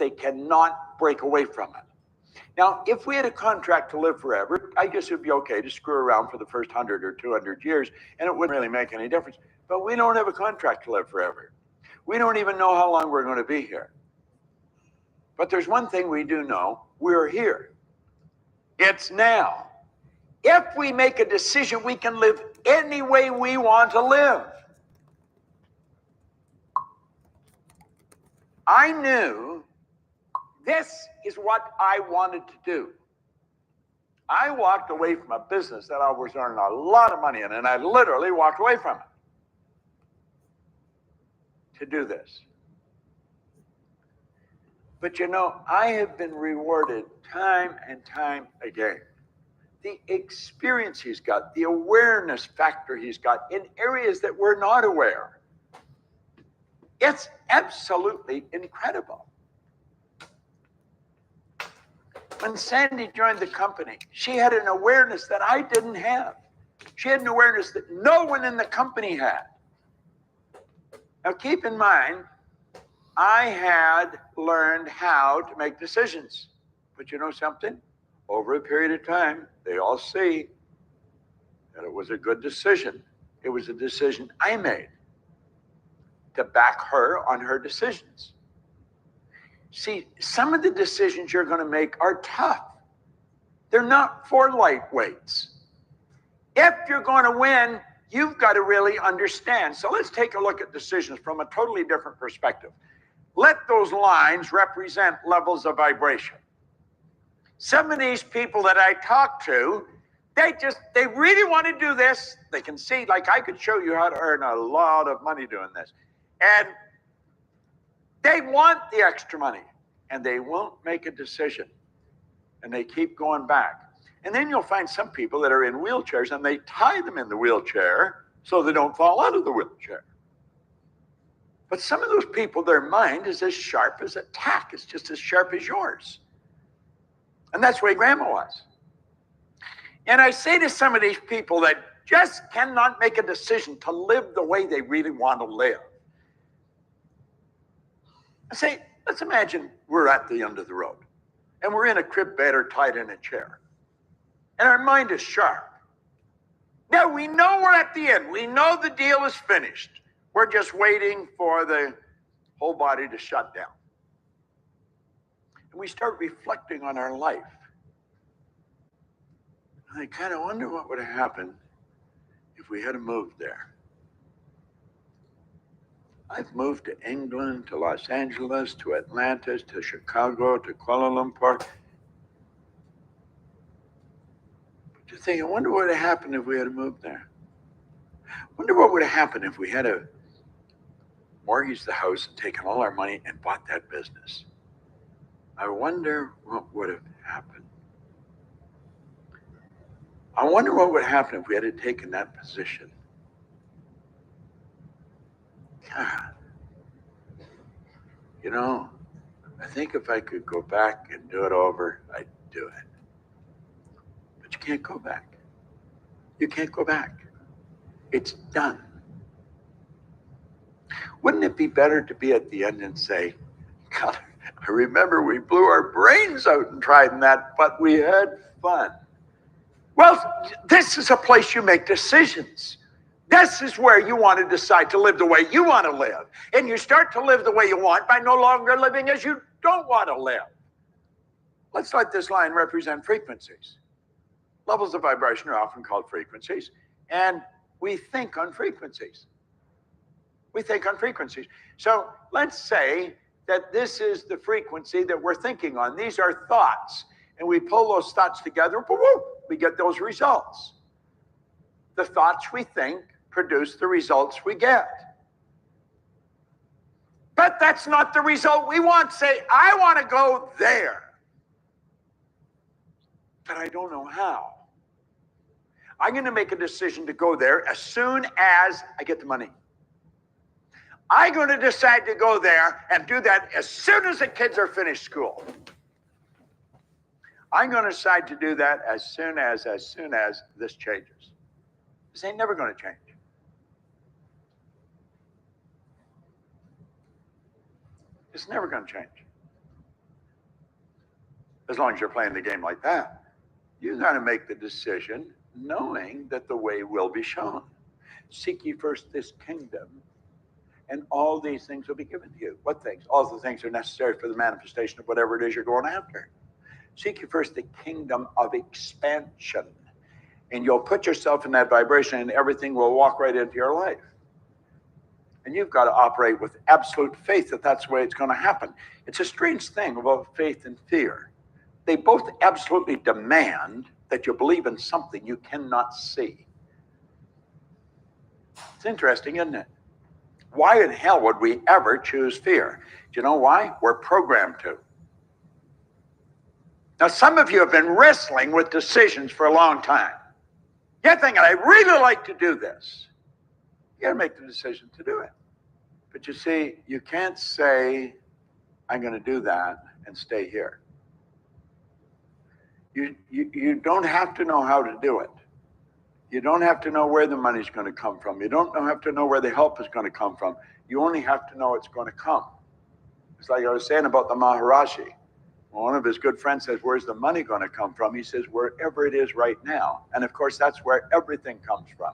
they cannot break away from it. Now, if we had a contract to live forever, I guess it would be okay to screw around for the first 100 or 200 years, and it wouldn't really make any difference. But we don't have a contract to live forever. We don't even know how long we're going to be here. But there's one thing we do know: we're here. It's now. If we make a decision, we can live any way we want to live. I knew this is what I wanted to do. I walked away from a business that I was earning a lot of money in, and I literally walked away from it to do this. But you know, I have been rewarded time and time again. The experience he's got, the awareness factor he's got in areas that we're not aware. It's absolutely incredible. When Sandy joined the company, she had an awareness that I didn't have. She had an awareness that no one in the company had. Now keep in mind, I had learned how to make decisions. But you know something? Over a period of time, they all see that it was a good decision. It was a decision I made to back her on her decisions. See, some of the decisions you're going to make are tough. They're not for lightweights. If you're going to win, you've got to really understand. So let's take a look at decisions from a totally different perspective. Let those lines represent levels of vibration. Some of these people that I talk to, they really want to do this. They can see, like I could show you how to earn a lot of money doing this. And they want the extra money, and they won't make a decision. And they keep going back. And then you'll find some people that are in wheelchairs, and they tie them in the wheelchair so they don't fall out of the wheelchair. But some of those people, their mind is as sharp as a tack. It's just as sharp as yours. And that's where Grandma was. And I say to some of these people that just cannot make a decision to live the way they really want to live, I say, let's imagine we're at the end of the road and we're in a crib bed or tied in a chair. And our mind is sharp. Now we know we're at the end. We know the deal is finished. We're just waiting for the whole body to shut down. And we start reflecting on our life. And I kind of wonder what would have happened if we had moved there. I've moved to England, to Los Angeles, to Atlanta, to Chicago, to Kuala Lumpur. But you think, I wonder what would have happened if we had moved there. I wonder what would have happened if we had mortgaged the house and taken all our money and bought that business. I wonder what would have happened. I wonder what would happen if we had taken that position. God, you know, I think if I could go back and do it over, I'd do it. But you can't go back. You can't go back. It's done. Wouldn't it be better to be at the end and say, God, I remember we blew our brains out and tried that, but we had fun. Well, this is a place you make decisions. This is where you want to decide to live the way you want to live. And you start to live the way you want by no longer living as you don't want to live. Let's let this line represent frequencies. Levels of vibration are often called frequencies, and we think on frequencies. We think on frequencies. So let's say that this is the frequency that we're thinking on. These are thoughts. And we pull those thoughts together, we get those results. The thoughts we think produce the results we get. But that's not the result we want. Say, I want to go there, but I don't know how. I'm going to make a decision to go there as soon as I get the money. I'm going to decide to go there and do that as soon as the kids are finished school. I'm going to decide to do that as soon as this changes. This ain't never going to change. It's never going to change. as long as you're playing the game like that. You got to make the decision knowing that the way will be shown. Seek ye first this kingdom, and all these things will be given to you. What things? All the things are necessary for the manifestation of whatever it is you're going after. Seek ye first the kingdom of expansion, and you'll put yourself in that vibration, and everything will walk right into your life. And you've got to operate with absolute faith that that's the way it's going to happen. It's a strange thing about faith and fear. They both absolutely demand that you believe in something you cannot see. It's interesting, isn't it? Why in hell would we ever choose fear? Do you know why? We're programmed to. Now, some of you have been wrestling with decisions for a long time. You're thinking, I really like to do this. You got to make the decision to do it. But you see, you can't say, I'm going to do that and stay here. You don't have to know how to do it. You don't have to know where the money's going to come from. You don't have to know where the help is going to come from. You only have to know it's going to come. It's like I was saying about the Maharaji. One of his good friends says, where's the money going to come from? He says, wherever it is right now. And of course, that's where everything comes from,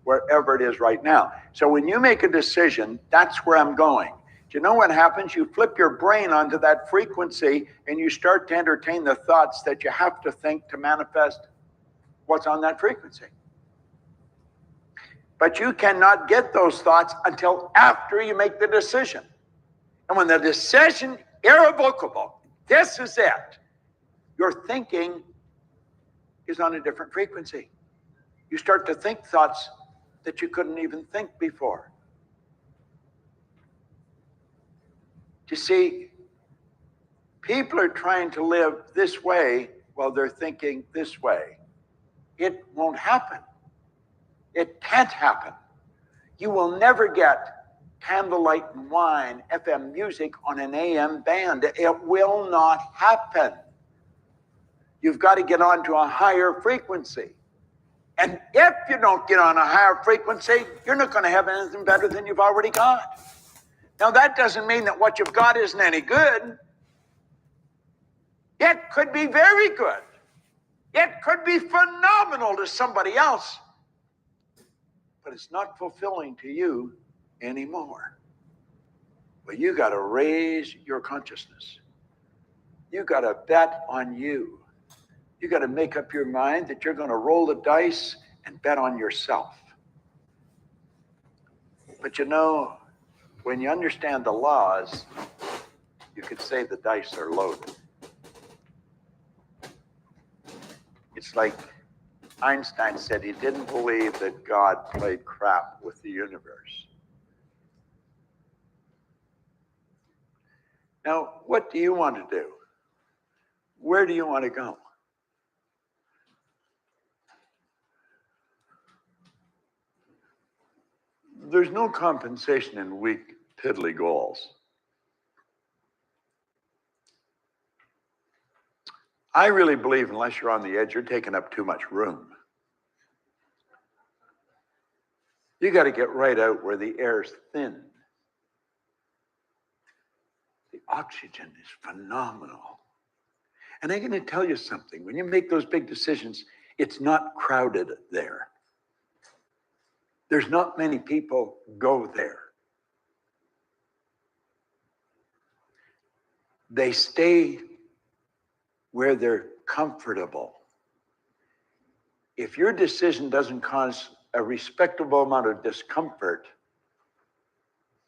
wherever it is right now. So when you make a decision, that's where I'm going. Do you know what happens? You flip your brain onto that frequency and you start to entertain the thoughts that you have to think to manifest what's on that frequency. But you cannot get those thoughts until after you make the decision. And when the decision irrevocable, this is it, your thinking is on a different frequency. You start to think thoughts that you couldn't even think before. You see, people are trying to live this way while they're thinking this way. It won't happen. It can't happen. You will never get candlelight and wine, FM music on an AM band. It will not happen. You've got to get on to a higher frequency. And if you don't get on a higher frequency, you're not going to have anything better than you've already got. Now, that doesn't mean that what you've got isn't any good. It could be very good. It could be phenomenal to somebody else. But it's not fulfilling to you anymore. Well, you got to raise your consciousness. You got to bet on you. You got to make up your mind that you're going to roll the dice and bet on yourself. But you know, when you understand the laws, you could say the dice are loaded. It's like Einstein said he didn't believe that God played crap with the universe. Now, what do you want to do? Where do you want to go? There's no compensation in weak, piddly goals. I really believe unless you're on the edge, you're taking up too much room. You got to get right out where the air's thin. The oxygen is phenomenal. And I'm going to tell you something. When you make those big decisions, it's not crowded there. There's not many people go there. They stay where they're comfortable. If your decision doesn't cause a respectable amount of discomfort,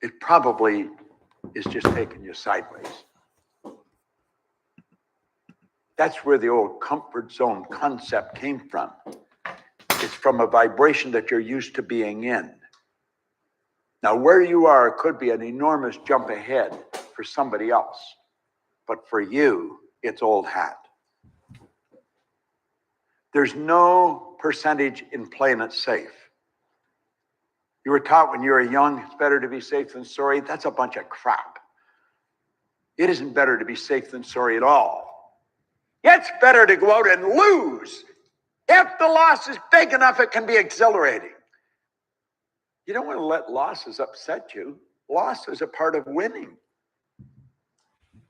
it probably is just taking you sideways. That's where the old comfort zone concept came from. It's from a vibration that you're used to being in. Now, where you are could be an enormous jump ahead for somebody else, but for you, it's old hat. There's no percentage in playing it safe. You were taught when you were young, it's better to be safe than sorry. That's a bunch of crap. It isn't better to be safe than sorry at all. It's better to go out and lose. If the loss is big enough, it can be exhilarating. You don't want to let losses upset you. Loss is a part of winning.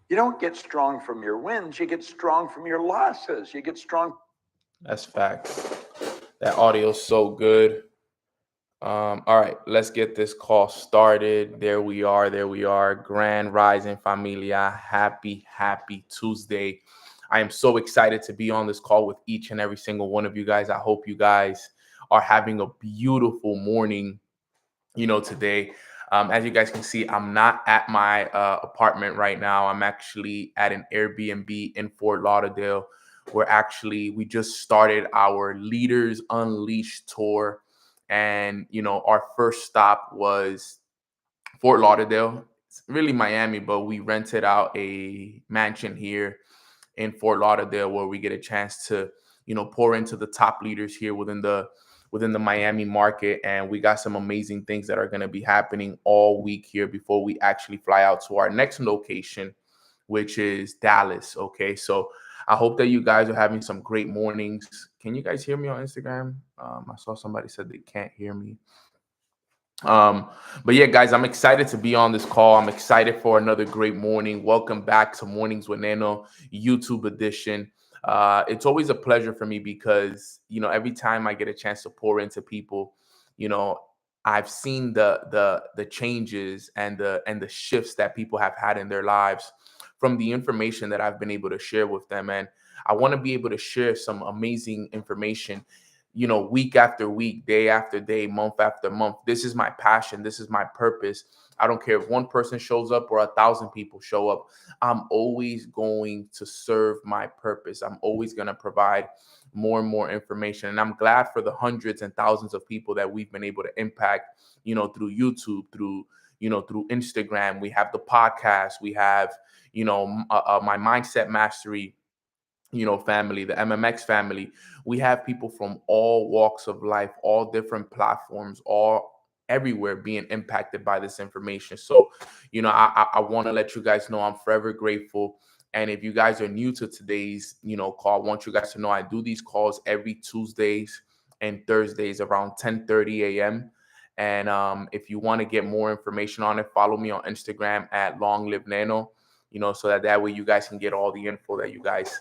You don't get strong from your wins. You get strong from your losses. You get strong. That's facts. That audio's so good. All right, let's get this call started. There we are. There we are. Grand Rising Familia. Happy Tuesday. I am so excited to be on this call with each and every single one of you guys. I hope you guys are having a beautiful morning, today. As you guys can see, I'm not at my apartment right now. I'm actually at an Airbnb in Fort Lauderdale, where we just started our Leaders Unleashed tour. And, our first stop was Fort Lauderdale. It's really Miami, but we rented out a mansion here in Fort Lauderdale where we get a chance to, pour into the top leaders here within the Miami market. And we got some amazing things that are going to be happening all week here before we actually fly out to our next location, which is Dallas. Okay. So I hope that you guys are having some great mornings. Can you guys hear me on Instagram? I saw somebody said they can't hear me. But yeah, guys, I'm excited to be on this call. I'm excited for another great morning. Welcome back to Mornings with Nano YouTube edition. It's always a pleasure for me because, every time I get a chance to pour into people, you know, I've seen the changes and the shifts that people have had in their lives from the information that I've been able to share with them. And I want to be able to share some amazing information, week after week, day after day, month after month. This is my passion. This is my purpose. I don't care if one person shows up or 1,000 people show up. I'm always going to serve my purpose. I'm always going to provide more and more information. And I'm glad for the hundreds and thousands of people that we've been able to impact, through YouTube, through Instagram. We have the podcast. We have, my Mindset Mastery, family, the MMX family. We have people from all walks of life, all different platforms, all everywhere being impacted by this information. So, I want to let you guys know I'm forever grateful. And if you guys are new to today's, call, I want you guys to know I do these calls every Tuesdays and Thursdays around 10:30 a.m. And if you want to get more information on it, follow me on Instagram at Long Live Nano, so that way you guys can get all the info that you guys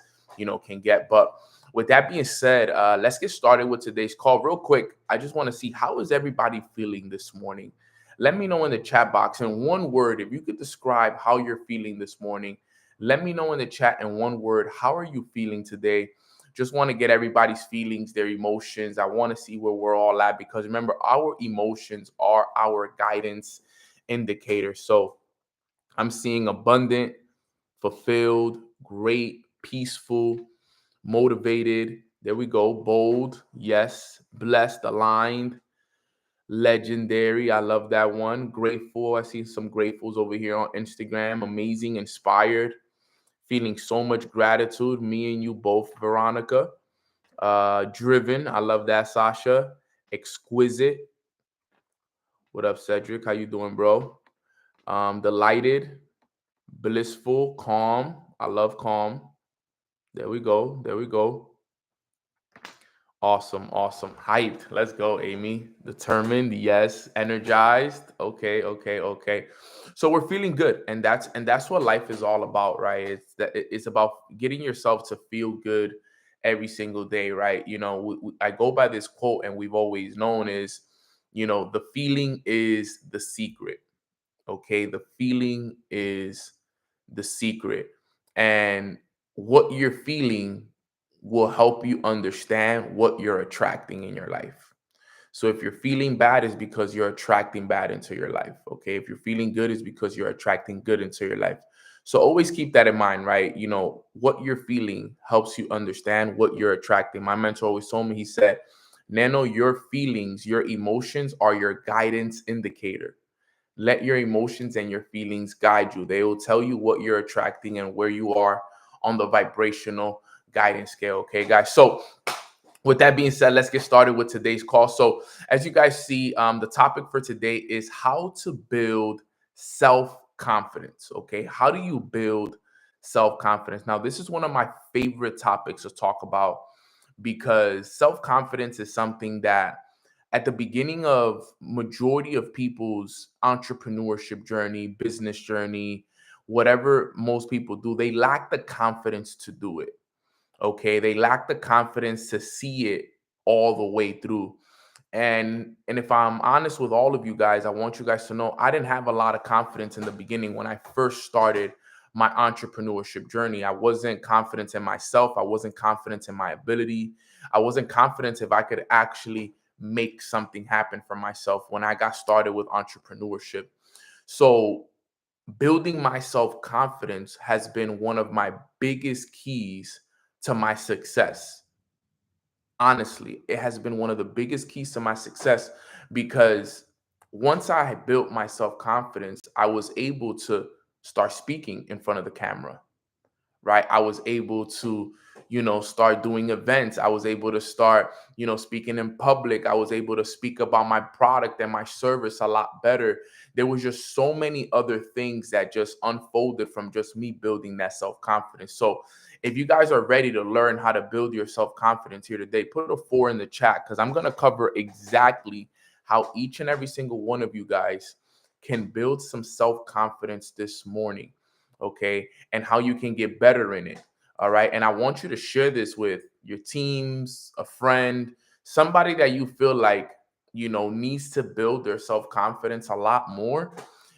can get. But with that being said, let's get started with today's call. Real quick, I just want to see, how is everybody feeling this morning? Let me know in the chat box in one word. If you could describe how you're feeling this morning, let me know in the chat in one word. How are you feeling today? Just want to get everybody's feelings, their emotions. I want to see where we're all at, because remember, our emotions are our guidance indicator. So I'm seeing abundant, fulfilled, great, peaceful, motivated. There we go. Bold. Yes. Blessed, aligned, legendary. I love that one. Grateful. I see some gratefuls over here on Instagram. Amazing, inspired, feeling so much gratitude. Me and you both, Veronica. Driven. I love that, Sasha. Exquisite. What up, Cedric? How you doing, bro? Delighted, blissful, calm. I love calm. There we go. There we go. Awesome. Hyped. Let's go, Amy. Determined. Yes. Energized. Okay. So we're feeling good, and that's what life is all about, right? It's about getting yourself to feel good every single day, right? I go by this quote, and we've always known is, the feeling is the secret. Okay, the feeling is the secret, and what you're feeling will help you understand what you're attracting in your life. So if you're feeling bad, is because you're attracting bad into your life. Okay, if you're feeling good, is because you're attracting good into your life. So always keep that in mind, right? What you're feeling helps you understand what you're attracting. My mentor always told me, he said, Nano, your feelings, your emotions are your guidance indicator. Let your emotions and your feelings guide you. They will tell you what you're attracting and where you are on the vibrational guidance scale. Okay, guys. So with that being said, let's get started with today's call. So as you guys see, the topic for today is how to build self-confidence. Okay, how do you build self-confidence? Now, this is one of my favorite topics to talk about, because self-confidence is something that at the beginning of majority of people's entrepreneurship journey, business journey, whatever most people do, they lack the confidence to do it. Okay. They lack the confidence to see it all the way through. And if I'm honest with all of you guys, I want you guys to know I didn't have a lot of confidence in the beginning when I first started my entrepreneurship journey. I wasn't confident in myself. I wasn't confident in my ability. I wasn't confident if I could actually make something happen for myself when I got started with entrepreneurship. So building my self-confidence has been one of my biggest keys to my success. Honestly, it has been one of the biggest keys to my success because once I had built my self-confidence, I was able to start speaking in front of the camera, right? I was able to, start doing events. I was able to start, speaking in public. I was able to speak about my product and my service a lot better. There was just so many other things that just unfolded from just me building that self-confidence. So if you guys are ready to learn how to build your self-confidence here today, put a 4 in the chat because I'm going to cover exactly how each and every single one of you guys can build some self-confidence this morning. Okay. And how you can get better in it. All right. And I want you to share this with your teams, a friend, somebody that you feel like, needs to build their self-confidence a lot more.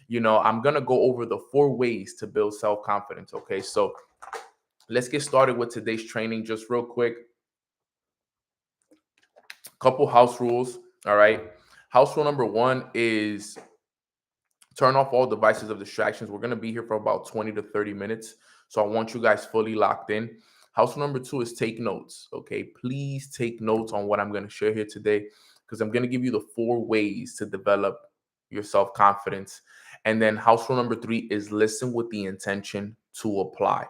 I'm going to go over the 4 ways to build self-confidence. Okay. So let's get started with today's training just real quick. Couple house rules. All right. House rule number 1 is turn off all devices of distractions. We're going to be here for about 20 to 30 minutes. So I want you guys fully locked in. House rule number 2 is take notes. Okay. Please take notes on what I'm going to share here today because I'm going to give you the 4 ways to develop your self-confidence. And then house rule number 3 is listen with the intention to apply.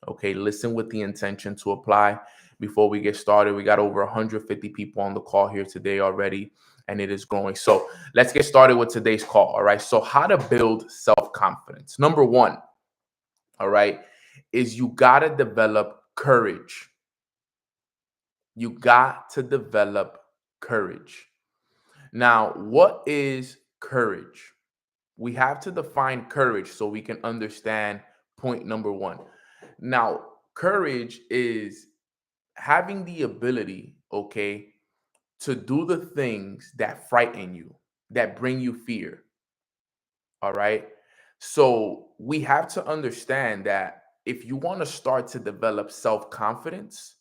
Okay, listen with the intention to apply. Before we get started, we got over 150 people on the call here today already, and it is growing. So let's get started with today's call. All right. So how to build self-confidence. Number 1, all right, is you got to develop courage. You got to develop courage. Now, what is courage? We have to define courage so we can understand point number 1. Now, courage is having the ability, okay, to do the things that frighten you, that bring you fear. All right. So we have to understand that if you want to start to develop self confidence,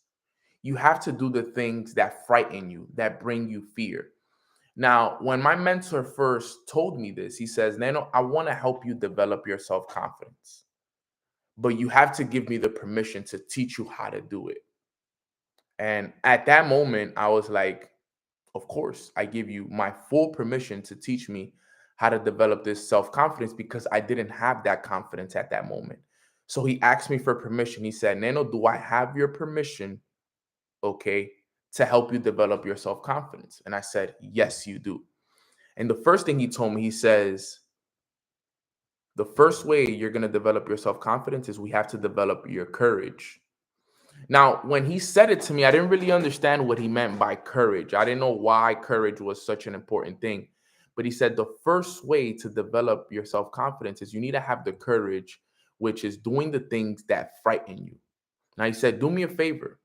you have to do the things that frighten you, that bring you fear. Now, when my mentor first told me this, he says, Nano, I want to help you develop your self confidence, but you have to give me the permission to teach you how to do it. And at that moment, I was like, of course, I give you my full permission to teach me how to develop this self confidence because I didn't have that confidence at that moment. So he asked me for permission. He said, Nano, do I have your permission, okay, to help you develop your self confidence? And I said, yes, you do. And the first thing he told me, he says, the first way you're going to develop your self confidence is we have to develop your courage. Now, when he said it to me, I didn't really understand what he meant by courage. I didn't know why courage was such an important thing. But he said the first way to develop your self confidence is you need to have the courage, which is doing the things that frighten you. Now, he said, do me a favor.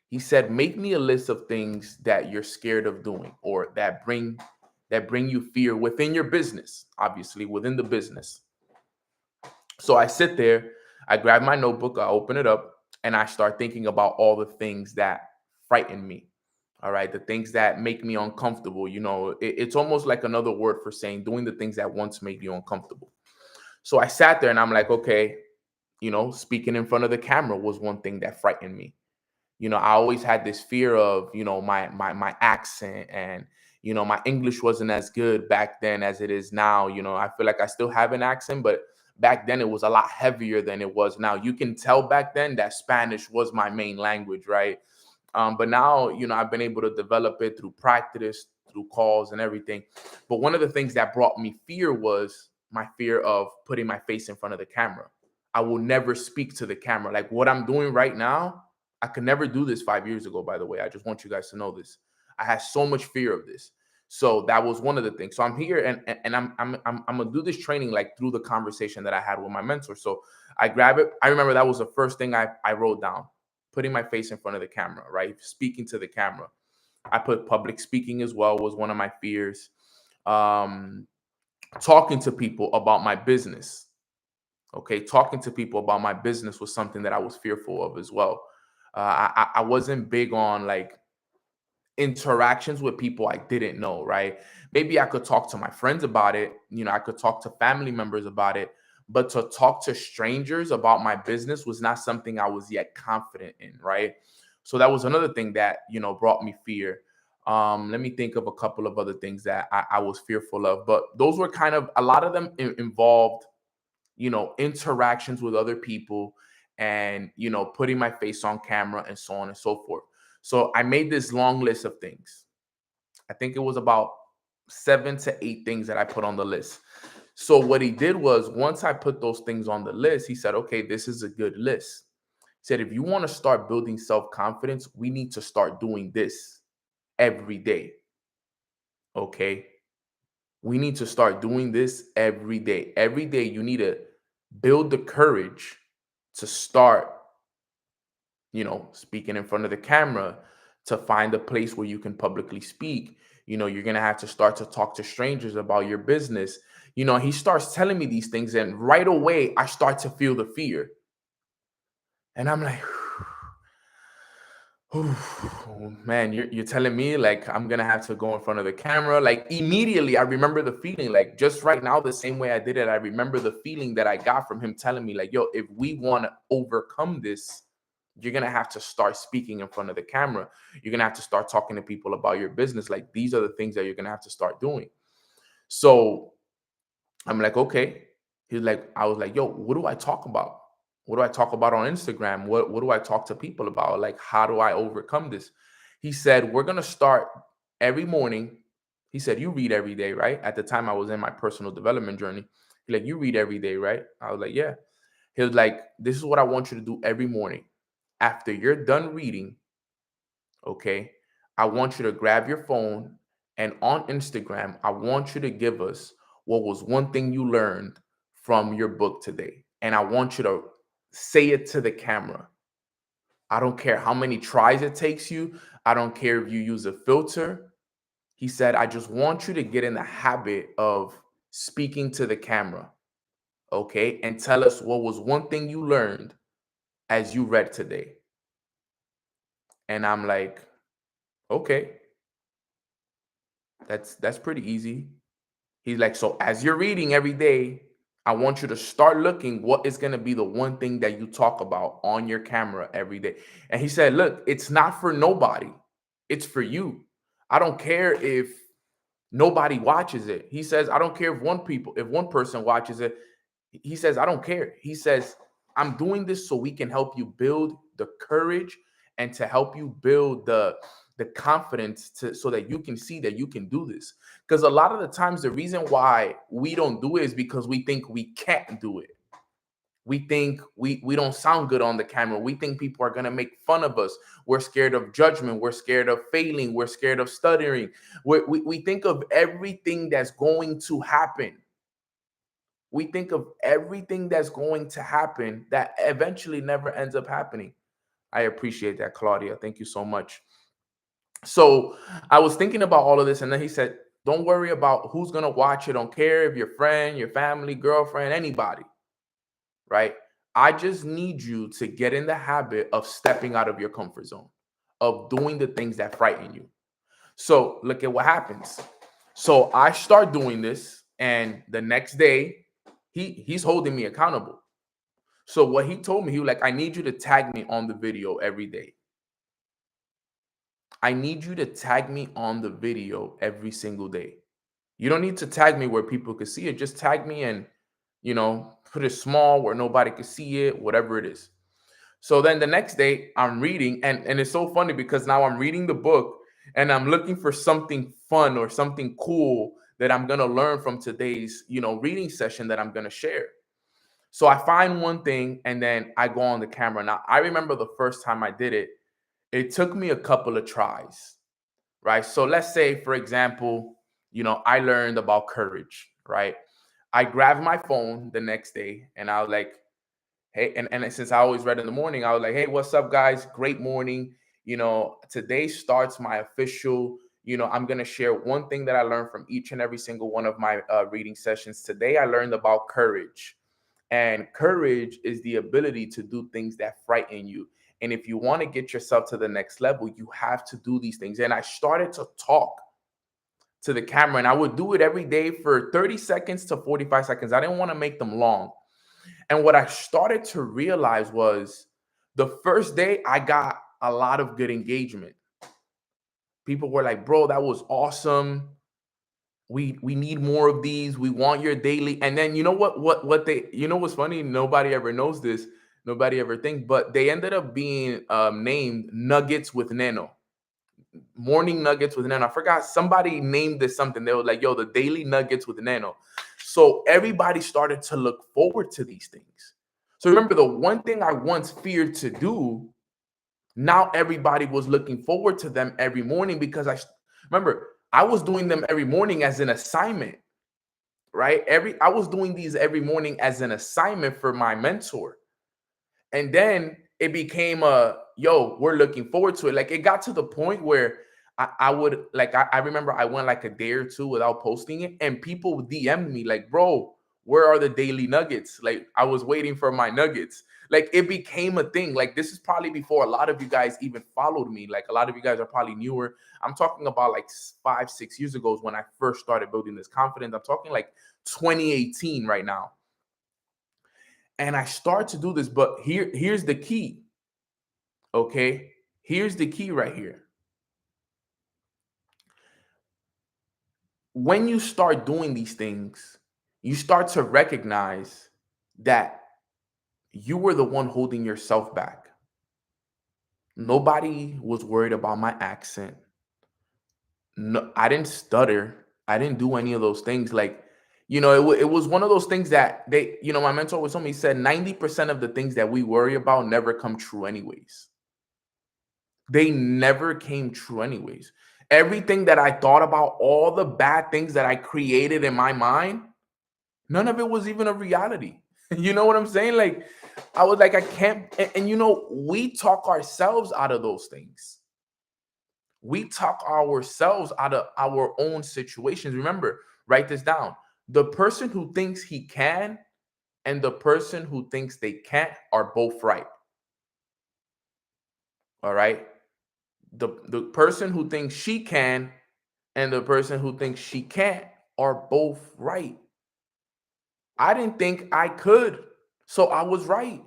He said, make me a list of things that you're scared of doing or that bring you fear within your business, obviously within the business. So I sit there, I grab my notebook, I open it up, and I start thinking about all the things that frighten me. All right. The things that make me uncomfortable. It's almost like another word for saying doing the things that once made you uncomfortable. So I sat there and I'm like, okay, speaking in front of the camera was one thing that frightened me. I always had this fear of, my accent and, my English wasn't as good back then as it is now. I feel like I still have an accent, but back then it was a lot heavier than it was now. You can tell back then that Spanish was my main language, right? But now, I've been able to develop it through practice, through calls and everything. But one of the things that brought me fear was my fear of putting my face in front of the camera. I will never speak to the camera. Like what I'm doing right now, I could never do this 5 years ago, by the way. I just want you guys to know this. I had so much fear of this. So that was one of the things. So I'm here, and I'm gonna do this training like through the conversation that I had with my mentor. So I grab it. I remember that was the first thing I wrote down, putting my face in front of the camera, right? Speaking to the camera. I put public speaking as well, was one of my fears. Um, Talking to people about my business. Okay, talking to people about my business was something that I was fearful of as well. I wasn't big on like interactions with people I didn't know, right? Maybe I could talk to my friends about it, I could talk to family members about it, but to talk to strangers about my business was not something I was yet confident in, right? So that was another thing that, brought me fear. Let me think of a couple of other things that I was fearful of, but those were kind of a lot of them involved, interactions with other people and, putting my face on camera and so on and so forth. So I made this long list of things. I think it was about 7 to 8 things that I put on the list. So what he did was once I put those things on the list, he said, okay, this is a good list. He said, if you want to start building self-confidence, we need to start doing this every day. Okay. We need to start doing this every day. Every day you need to build the courage to start, speaking in front of the camera, to find a place where you can publicly speak. You're going to have to start to talk to strangers about your business. He starts telling me these things, and right away I start to feel the fear. And I'm like, oh, man, you're telling me like I'm gonna have to go in front of the camera. Like immediately, I remember the feeling, like just right now, the same way I did it. I remember the feeling that I got from him telling me, like, yo, if we want to overcome this, you're gonna have to start speaking in front of the camera. You're gonna have to start talking to people about your business. Like these are the things that you're gonna have to start doing. So I'm like, okay. I was like, yo, what do I talk about? What do I talk about on Instagram? What do I talk to people about? Like, how do I overcome this? He said, we're gonna start every morning. He said, you read every day, right? At the time I was in my personal development journey. He like, you read every day, right? I was like, yeah. He was like, this is what I want you to do every morning. After you're done reading, okay, I want you to grab your phone and on Instagram, I want you to give us what was one thing you learned from your book today. And I want you to say it to the camera. I don't care how many tries it takes you. I don't care if you use a filter. He said, I just want you to get in the habit of speaking to the camera, okay? And tell us what was one thing you learned as you read today. And I'm like, okay, that's pretty easy. He's like, so as you're reading every day, I want you to start looking what is going to be the one thing that you talk about on your camera every day. And he said, look, it's not for nobody. It's for you. I don't care if nobody watches it. He says, I don't care if one person watches it. He says, I don't care. He says, I'm doing this so we can help you build the courage and to help you build the confidence so that you can see that you can do this. Because a lot of the times the reason why we don't do it is because we think we can't do it. We think we don't sound good on the camera. We think people are going to make fun of us. We're scared of judgment. We're scared of failing. We're scared of stuttering. We think of everything that's going to happen. We think of everything that's going to happen that eventually never ends up happening. I appreciate that, Claudia. Thank you so much. So I was thinking about all of this, and then he said, don't worry about who's going to watch it. Don't care if your friend, your family, girlfriend, anybody, right? I just need you to get in the habit of stepping out of your comfort zone, of doing the things that frighten you. So look at what happens. So I start doing this, and the next day, he's holding me accountable. So what he told me, he was like, I need you to tag me on the video every day. I need you to tag me on the video every single day. You don't need to tag me where people can see it. Just tag me and, put it small where nobody can see it, whatever it is. So then the next day I'm reading, and it's so funny because now I'm reading the book and I'm looking for something fun or something cool that I'm going to learn from today's, reading session that I'm going to share. So I find one thing and then I go on the camera. Now, I remember the first time I did it, it took me a couple of tries, right? So let's say, for example, I learned about courage, right? I grabbed my phone the next day and I was like, hey, and since I always read in the morning, I was like, hey, what's up, guys? Great morning. Today starts my official, I'm going to share one thing that I learned from each and every single one of my reading sessions. Today, I learned about courage. And courage is the ability to do things that frighten you. And if you want to get yourself to the next level, you have to do these things. And I started to talk to the camera, and I would do it every day for 30 seconds to 45 seconds. I didn't want to make them long. And what I started to realize was the first day I got a lot of good engagement. People were like, bro, that was awesome. We need more of these. We want your daily. And then what they, what's funny? Nobody ever knows this. Nobody ever thinks, but they ended up being named Nuggets with Nano. Morning Nuggets with Nano. I forgot, somebody named this something. They were like, yo, the daily Nuggets with Nano. So everybody started to look forward to these things. So remember, the one thing I once feared to do, now everybody was looking forward to them every morning, because I was doing them every morning as an assignment, right? I was doing these every morning as an assignment for my mentor. And then it became we're looking forward to it. Like, it got to the point where I would, like, I remember I went like a day or two without posting it, and people would DM me like, bro, where are the daily nuggets? Like, I was waiting for my nuggets. Like, it became a thing. Like, this is probably before a lot of you guys even followed me. Like, a lot of you guys are probably newer. I'm talking about like 5-6 years ago is when I first started building this confidence. I'm talking like 2018 right now. And I start to do this, but here's the key. Okay, here's the key right here. When you start doing these things, you start to recognize that you were the one holding yourself back. Nobody was worried about my accent. No, I didn't stutter. I didn't do any of those things. Like, it was one of those things that my mentor was telling me, he said 90% of the things that we worry about never come true anyways. They never came true anyways. Everything that I thought about, all the bad things that I created in my mind, none of it was even a reality. You know what I'm saying? Like, I was like, I can't. And we talk ourselves out of those things. We talk ourselves out of our own situations. Remember, write this down. The person who thinks he can and the person who thinks they can't are both right. All right. The person who thinks she can and the person who thinks she can't are both right. I didn't think I could, so I was right.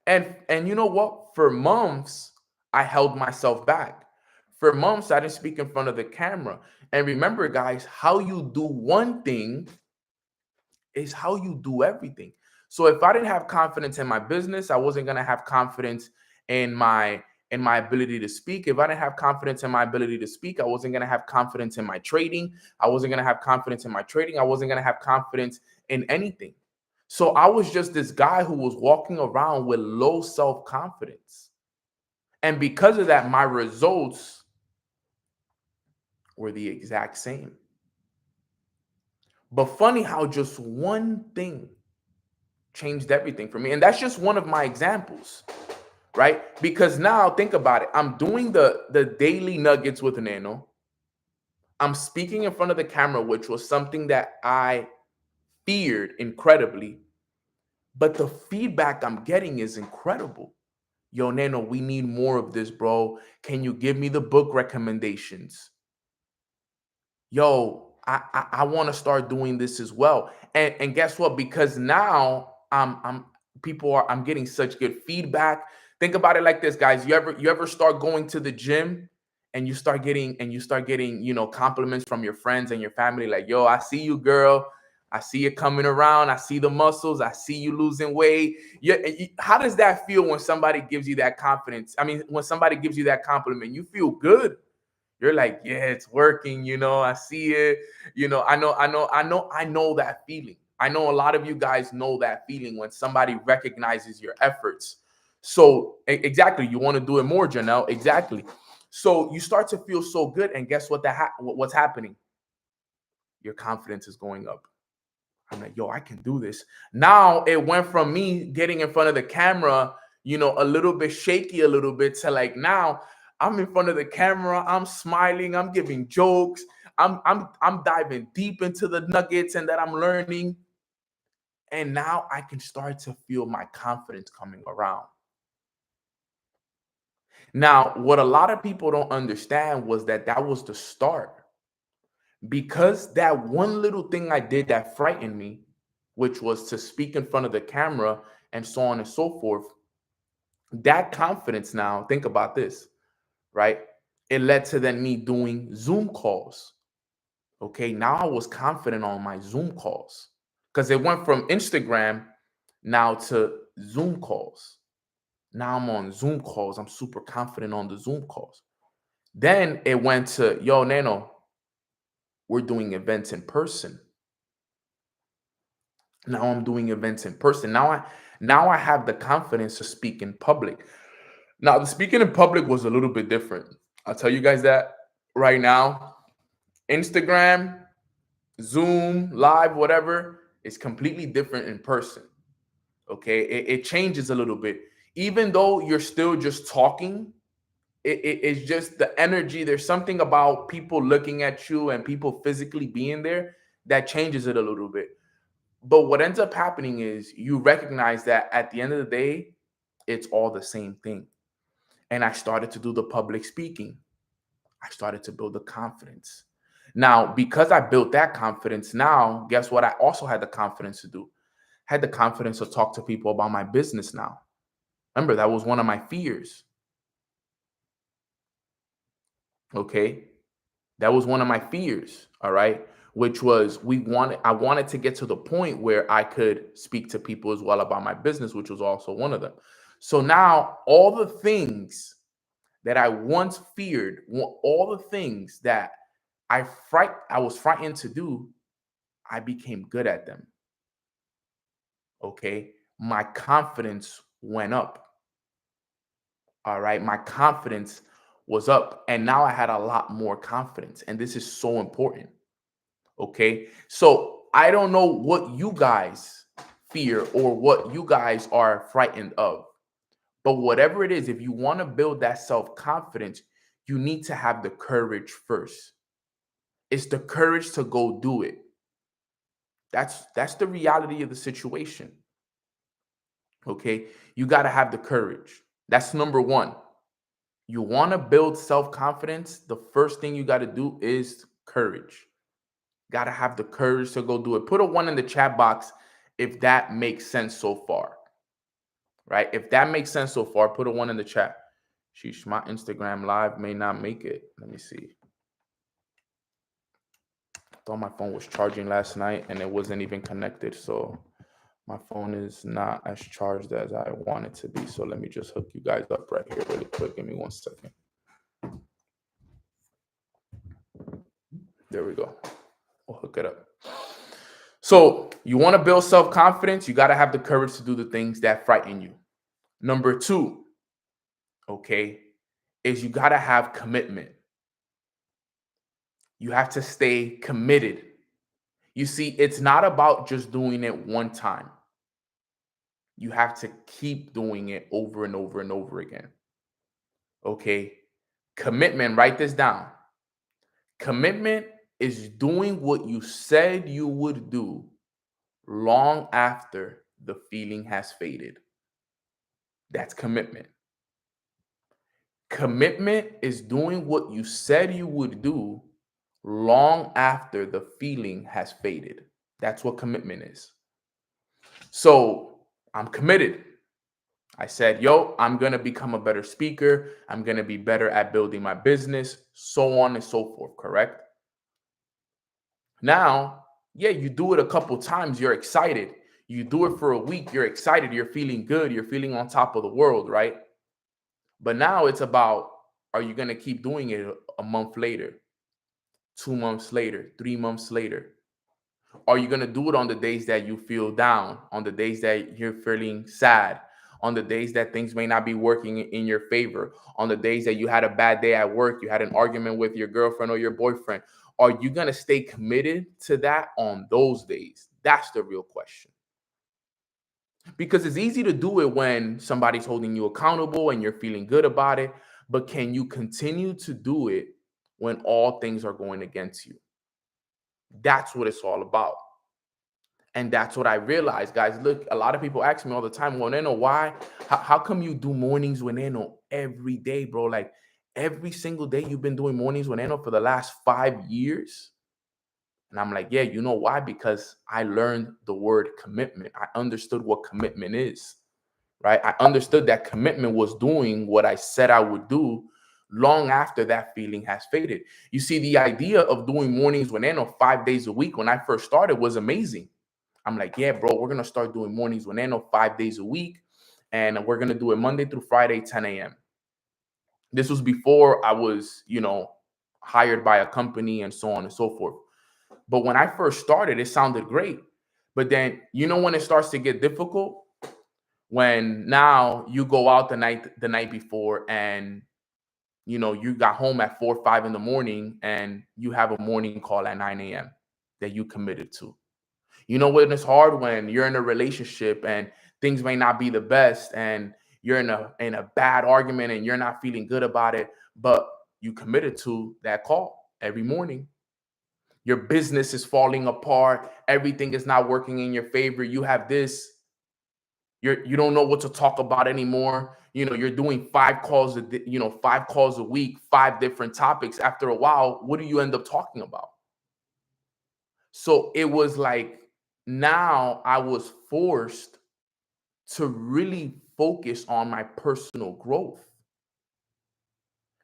And you know what? For months, I held myself back. For months, I didn't speak in front of the camera. And remember, guys, how you do one thing is how you do everything. So if I didn't have confidence in my business, I wasn't going to have confidence in my ability to speak. If I didn't have confidence in my ability to speak, I wasn't going to have confidence in my trading. I wasn't going to have confidence in my trading. I wasn't going to have confidence in anything. So I was just this guy who was walking around with low self-confidence. And because of that, my results were the exact same. But funny how just one thing changed everything for me. And that's just one of my examples, right? Because now think about it. I'm doing the daily nuggets with Nano. I'm speaking in front of the camera, which was something that I feared incredibly. But the feedback I'm getting is incredible. Yo, Nano, we need more of this, bro. Can you give me the book recommendations? Yo, I want to start doing this as well. And guess what? Because now I'm getting such good feedback. Think about it like this, guys. You ever start going to the gym and you start getting compliments from your friends and your family, like, yo, I see you, girl. I see you coming around. I see the muscles. I see you losing weight. Yeah. How does that feel when somebody gives you that confidence? I mean, when somebody gives you that compliment, you feel good. You're like, yeah, it's working. I see it. I know that feeling. I know a lot of you guys know that feeling when somebody recognizes your efforts. So exactly, you want to do it more, Janelle. Exactly. So you start to feel so good, and guess what? What's happening? your confidence is going up. I'm like, yo, I can do this. Now it went from me getting in front of the camera, a little bit shaky, a little bit, to like now I'm in front of the camera, I'm smiling, I'm giving jokes, I'm diving deep into the nuggets and that I'm learning. And now I can start to feel my confidence coming around. Now, what a lot of people don't understand was that was the start. Because that one little thing I did that frightened me, which was to speak in front of the camera and so on and so forth, that confidence now, think about this, right? It led to then me doing Zoom calls. Okay, now I was confident on my Zoom calls because it went from Instagram now to Zoom calls. Now I'm on Zoom calls. I'm super confident on the Zoom calls. Then it went to, yo, Nano, we're doing events in person. Now I'm doing events in person. Now I have the confidence to speak in public. Now the speaking in public was a little bit different. I'll tell you guys that right now. Instagram, Zoom, live, whatever, is completely different in person. Okay, it changes a little bit. Even though you're still just talking, it's just the energy. There's something about people looking at you and people physically being there that changes it a little bit. But what ends up happening is you recognize that at the end of the day, it's all the same thing. And I started to do the public speaking. I started to build the confidence. Now, because I built that confidence, now, guess what? I also had the confidence to do. I had the confidence to talk to people about my business now. Remember, that was one of my fears. Okay. That was one of my fears. All right. Which was I wanted to get to the point where I could speak to people as well about my business, which was also one of them. So now all the things that I once feared, all the things that I was frightened to do, I became good at them. Okay. My confidence went up. All right. My confidence was up. And now I had a lot more confidence. And this is so important. Okay. So I don't know what you guys fear or what you guys are frightened of. But whatever it is, if you want to build that self-confidence, you need to have the courage first. It's the courage to go do it. That's the reality of the situation. Okay. You got to have the courage. That's number one. You want to build self-confidence. The first thing you got to do is courage. Got to have the courage to go do it. Put a 1 in the chat box if that makes sense so far. Right? If that makes sense so far, put a 1 in the chat. Sheesh, my Instagram live may not make it. Let me see. I thought my phone was charging last night and it wasn't even connected. So my phone is not as charged as I want it to be. So let me just hook you guys up right here really quick. Give me 1 second. There we go. We'll hook it up. So you want to build self-confidence, you got to have the courage to do the things that frighten you. Number 2, okay, is you got to have commitment. You have to stay committed. You see, it's not about just doing it one time. You have to keep doing it over and over and over again. Okay, commitment, write this down. Commitment is doing what you said you would do long after the feeling has faded. That's commitment. Commitment is doing what you said you would do long after the feeling has faded. That's what commitment is. So I'm committed. I said, yo, I'm going to become a better speaker. I'm going to be better at building my business, so on and so forth. Correct? Now, yeah, you do it a couple times. You're excited. You do it for a week. You're excited. You're feeling good. You're feeling on top of the world, right? But now it's about, are you going to keep doing it a month later, 2 months later, 3 months later? Are you going to do it on the days that you feel down, on the days that you're feeling sad, on the days that things may not be working in your favor, on the days that you had a bad day at work, you had an argument with your girlfriend or your boyfriend. Are you going to stay committed to that on those days? That's the real question. Because it's easy to do it when somebody's holding you accountable and you're feeling good about it. But can you continue to do it when all things are going against you? That's what it's all about. And that's what I realized, guys. Look, a lot of people ask me all the time, well, Neno, why? How come you do mornings with Neno every day, bro? Like every single day you've been doing mornings with Neno for the last 5 years? And I'm like, yeah, you know why? Because I learned the word commitment. I understood what commitment is, right? I understood that commitment was doing what I said I would do long after that feeling has faded. You see, the idea of doing mornings with Neno 5 days a week when I first started was amazing. I'm like, yeah, bro, we're going to start doing mornings with Neno 5 days a week. And we're going to do it Monday through Friday, 10 a.m. This was before I was, hired by a company and so on and so forth. But when I first started, it sounded great. But then, when it starts to get difficult, when now you go out the night before and, you got home at 4 or 5 in the morning and you have a morning call at 9 a.m. that you committed to. You know when it's hard when you're in a relationship and things may not be the best and you're in a bad argument and you're not feeling good about it, but you committed to that call every morning. Your business is falling apart. Everything is not working in your favor. You have this. You don't know what to talk about anymore. You're doing 5 calls 5 calls a week, 5 different topics. After a while, what do you end up talking about? So it was like, now I was forced to really focus on my personal growth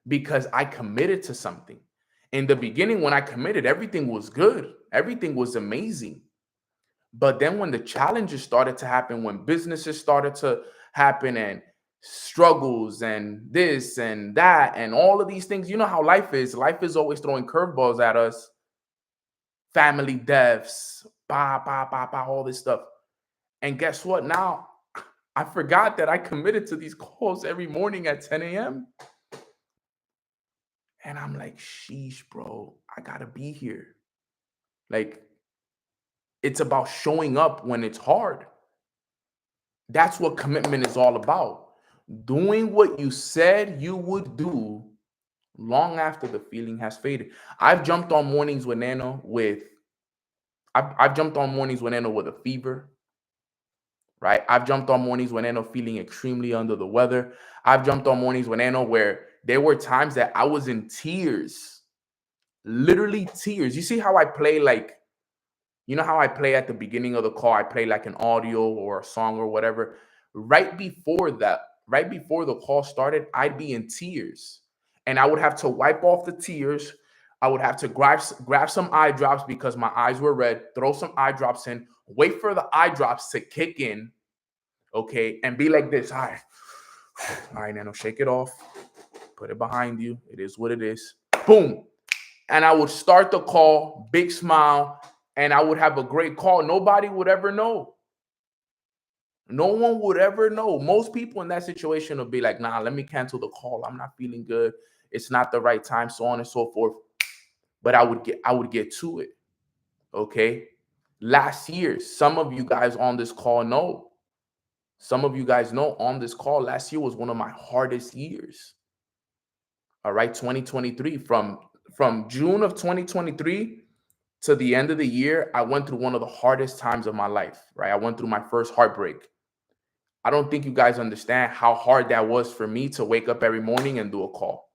because I committed to something. In the beginning, when I committed, everything was good. Everything was amazing. But then when the challenges started to happen, when businesses started to happen and struggles and this and that and all of these things, you know how life is. Life is always throwing curveballs at us. Family deaths, all this stuff. And guess what? Now I forgot that I committed to these calls every morning at 10 a.m. And I'm like, sheesh, bro, I gotta be here. Like, it's about showing up when it's hard. That's what commitment is all about. Doing what you said you would do long after the feeling has faded. I've jumped on mornings with Neno with a fever, right? I've jumped on mornings with Neno feeling extremely under the weather. I've jumped on mornings with Neno where there were times that I was in tears, literally tears. You see how I play how I play at the beginning of the call? I play like an audio or a song or whatever. Right before the call started, I'd be in tears. And I would have to wipe off the tears. I would have to grab some eye drops because my eyes were red, throw some eye drops in, wait for the eye drops to kick in, okay, and be like this. All right, Neno, shake it off. Put it behind you. It is what it is. Boom. And I would start the call, big smile, and I would have a great call. Nobody would ever know. No one would ever know. Most people in that situation would be like, nah, let me cancel the call. I'm not feeling good. It's not the right time, so on and so forth. But I would get to it. Okay. Last year, some of you guys on this call know. Some of you guys know on this call, last year was one of my hardest years. All right, 2023. From June of 2023 to the end of the year, I went through one of the hardest times of my life, right? I went through my first heartbreak. I don't think you guys understand how hard that was for me to wake up every morning and do a call.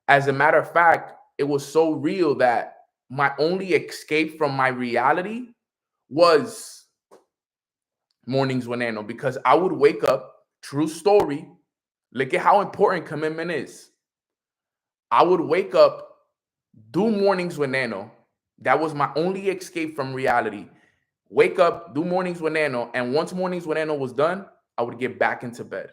As a matter of fact, it was so real that my only escape from my reality was mornings with Neno, because I would wake up, true story, look at how important commitment is. I would wake up, do mornings with Neno. That was my only escape from reality. Wake up, do mornings with Neno, and once mornings with Neno was done, I would get back into bed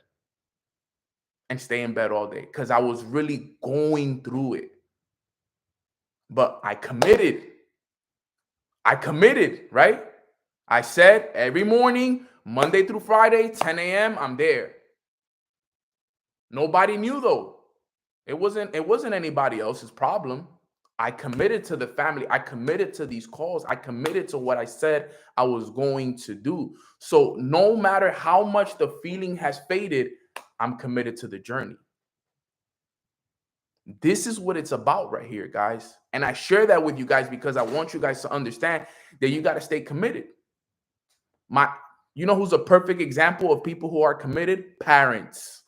and stay in bed all day because I was really going through it. But I committed. Right? I said every morning, Monday through Friday, 10 a.m., I'm there. Nobody knew though. It wasn't anybody else's problem. I committed to the family. I committed to these calls. I committed to what I said I was going to do. So no matter how much the feeling has faded, I'm committed to the journey. This is what it's about right here, guys. And I share that with you guys because I want you guys to understand that you got to stay committed. You know who's a perfect example of people who are committed? Parents.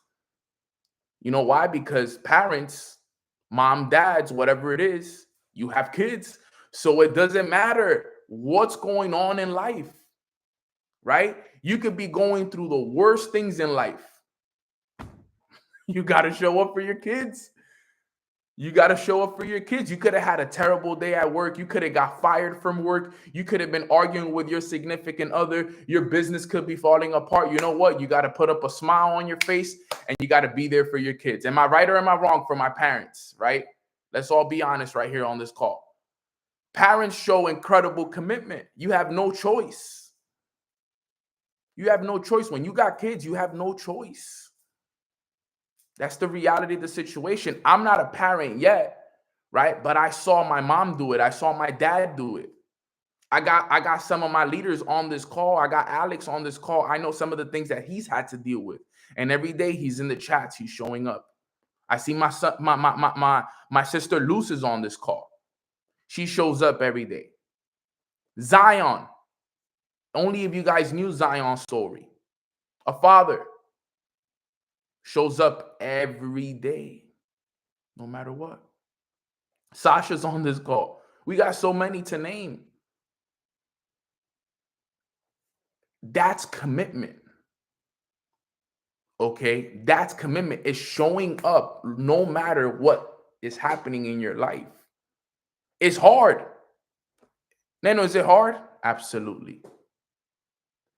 You know why? Because parents, mom, dads, whatever it is, you have kids. So it doesn't matter what's going on in life, right? You could be going through the worst things in life. You got to show up for your kids. You got to show up for your kids. You could have had a terrible day at work. You could have got fired from work. You could have been arguing with your significant other. Your business could be falling apart. You know what? You got to put up a smile on your face and you got to be there for your kids. Am I right or am I wrong for my parents, right? Let's all be honest right here on this call. Parents show incredible commitment. You have no choice. You have no choice. When you got kids, you have no choice. That's the reality of the situation. I'm not a parent yet, right? But I saw my mom do it. I saw my dad do it. I got some of my leaders on this call. I got Alex on this call. I know some of the things that he's had to deal with. And every day he's in the chats, he's showing up. I see my son, my sister Luce is on this call. She shows up every day. Zion. Only if you guys knew Zion's story. A father shows up every day, no matter what. Sasha's on this call. We got so many to name. That's commitment. Okay? That's commitment. It's showing up no matter what is happening in your life. It's hard. Neno, is it hard? Absolutely.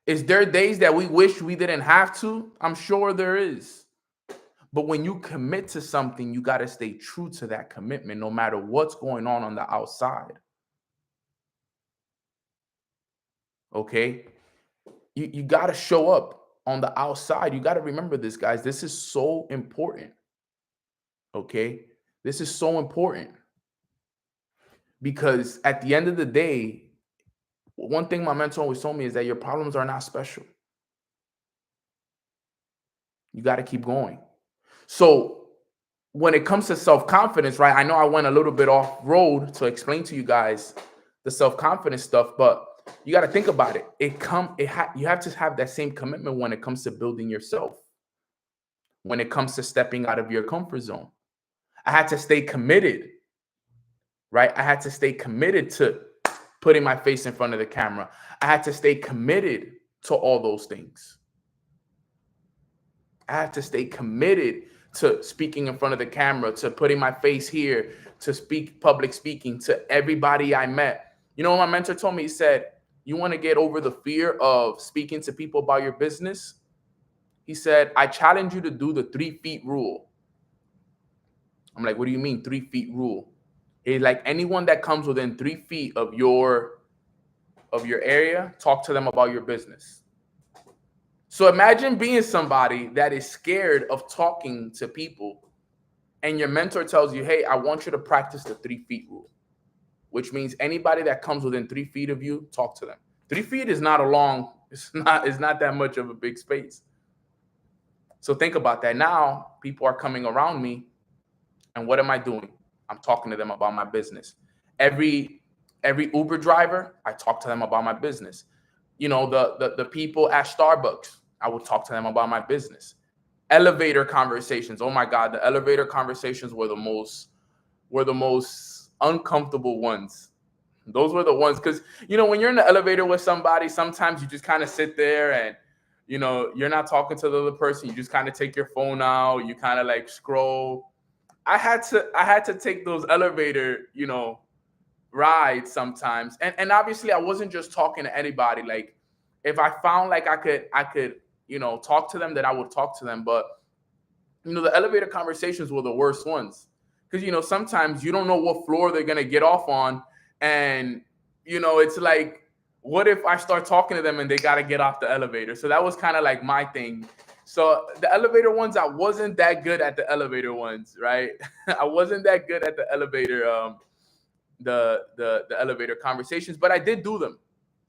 Is there days that we wish we didn't have to? I'm sure there is. But when you commit to something, you got to stay true to that commitment, no matter what's going on the outside. Okay? You got to show up on the outside. You got to remember this, guys. This is so important. Okay? This is so important. Because at the end of the day, one thing my mentor always told me is that your problems are not special. You got to keep going. So when it comes to self-confidence, right? I know I went a little bit off road to explain to you guys the self-confidence stuff, but you got to think about it. You have to have that same commitment when it comes to building yourself. When it comes to stepping out of your comfort zone, I had to stay committed, right? I had to stay committed to putting my face in front of the camera. I had to stay committed to all those things. I had to stay committed to speaking in front of the camera, to putting my face here, to public speaking to everybody I met. You know what my mentor told me? He said, you want to get over the fear of speaking to people about your business? He said, I challenge you to do the 3 feet rule. I'm like, what do you mean 3 feet rule? He's like, anyone that comes within 3 feet of your area, talk to them about your business. So imagine being somebody that is scared of talking to people and your mentor tells you, hey, I want you to practice the 3 feet rule, which means anybody that comes within 3 feet of you, talk to them. 3 feet is not it's not that much of a big space. So think about that. Now people are coming around me and what am I doing? I'm talking to them about my business. Every Uber driver, I talk to them about my business. You know, the people at Starbucks, I would talk to them about my business. Elevator conversations. Oh my God, the elevator conversations were the most uncomfortable ones. Those were the ones, because, you know, when you're in the elevator with somebody, sometimes you just kind of sit there and, you know, you're not talking to the other person. You just kind of take your phone out. You kind of like scroll. I had to take those elevator, you know, rides sometimes. And obviously I wasn't just talking to anybody. Like if I found like I could, you know, talk to them, then I would talk to them. But, you know, the elevator conversations were the worst ones. Because, you know, sometimes you don't know what floor they're going to get off on. And, you know, it's like, what if I start talking to them and they got to get off the elevator? So that was kind of like my thing. So the elevator ones, I wasn't that good at the elevator ones, right? I wasn't that good at the elevator, the elevator conversations, but I did do them.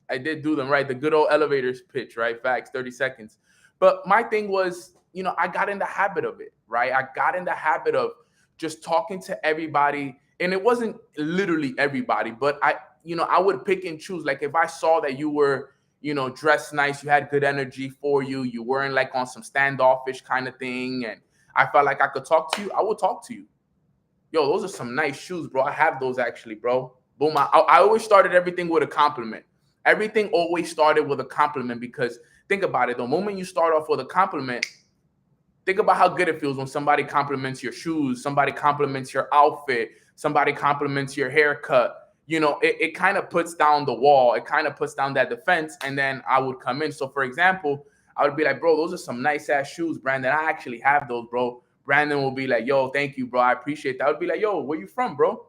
I did do them, right? The good old elevators pitch, right? Facts, 30 seconds. But my thing was, I got in the habit of it, right? I got in the habit of just talking to everybody. And it wasn't literally everybody, but I would pick and choose. Like if I saw that you were, dressed nice, you had good energy for you, you weren't like on some standoffish kind of thing, and I felt like I could talk to you, I would talk to you. Yo, those are some nice shoes, bro. I have those actually, bro. Boom. I always started everything with a compliment. Everything always started with a compliment because think about it. The moment you start off with a compliment, think about how good it feels when somebody compliments your shoes, somebody compliments your outfit, somebody compliments your haircut. It kind of puts down the wall. It kind of puts down that defense. And then I would come in. So, for example, I would be like, bro, those are some nice ass shoes, Brandon. I actually have those, bro. Brandon will be like, yo, thank you, bro. I appreciate that. I would be like, yo, where you from, bro?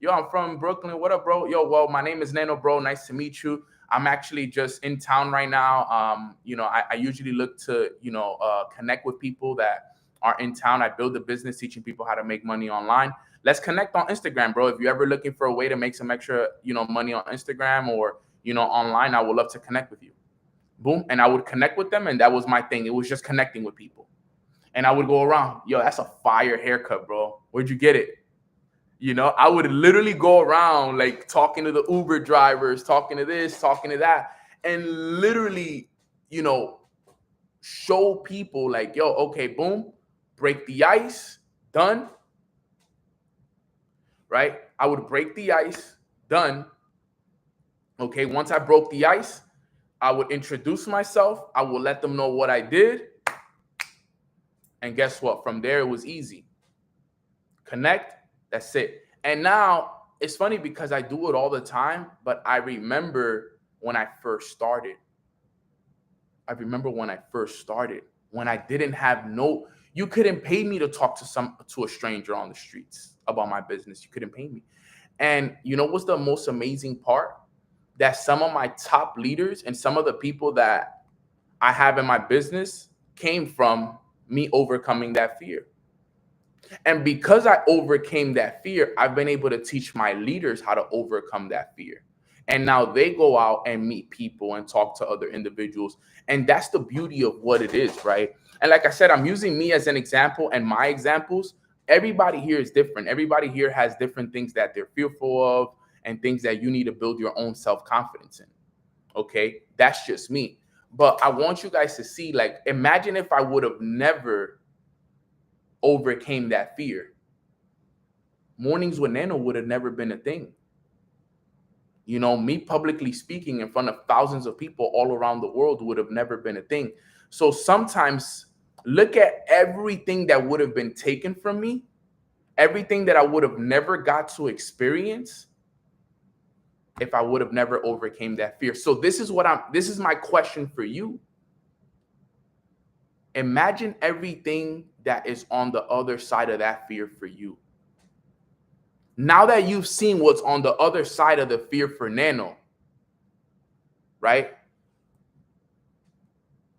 Yo, I'm from Brooklyn. What up, bro? Yo, well, my name is Nano, bro. Nice to meet you. I'm actually just in town right now. I usually look to, connect with people that are in town. I build a business teaching people how to make money online. Let's connect on Instagram, bro. If you're ever looking for a way to make some extra, money on Instagram or, online, I would love to connect with you. Boom. And I would connect with them. And that was my thing. It was just connecting with people. And I would go around, yo, that's a fire haircut, bro. Where'd you get it? I would literally go around like talking to the Uber drivers, talking to this, talking to that, and literally, show people like, yo, okay, boom, break the ice, done. Right? I would break the ice, done. Okay, once I broke the ice, I would introduce myself. I would let them know what I did. And guess what? From there, it was easy. Connect. That's it. And now it's funny because I do it all the time, but I remember when I first started. When I didn't have you couldn't pay me to talk to a stranger on the streets about my business. You couldn't pay me. And you know what's the most amazing part? That some of my top leaders and some of the people that I have in my business came from me overcoming that fear. And because I overcame that fear, I've been able to teach my leaders how to overcome that fear. And now they go out and meet people and talk to other individuals. And that's the beauty of what it is, right? And like I said, I'm using me as an example and my examples. Everybody here is different. Everybody here has different things that they're fearful of and things that you need to build your own self-confidence in. Okay? That's just me. But I want you guys to see, like, imagine if I would have never overcame that fear. Mornings with Nano would have never been a thing. Me publicly speaking in front of thousands of people all around the world would have never been a thing. So sometimes look at everything that would have been taken from me, everything that I would have never got to experience if I would have never overcame that fear. So this is my question for you. Imagine everything that is on the other side of that fear for you. Now that you've seen what's on the other side of the fear for Nano, right?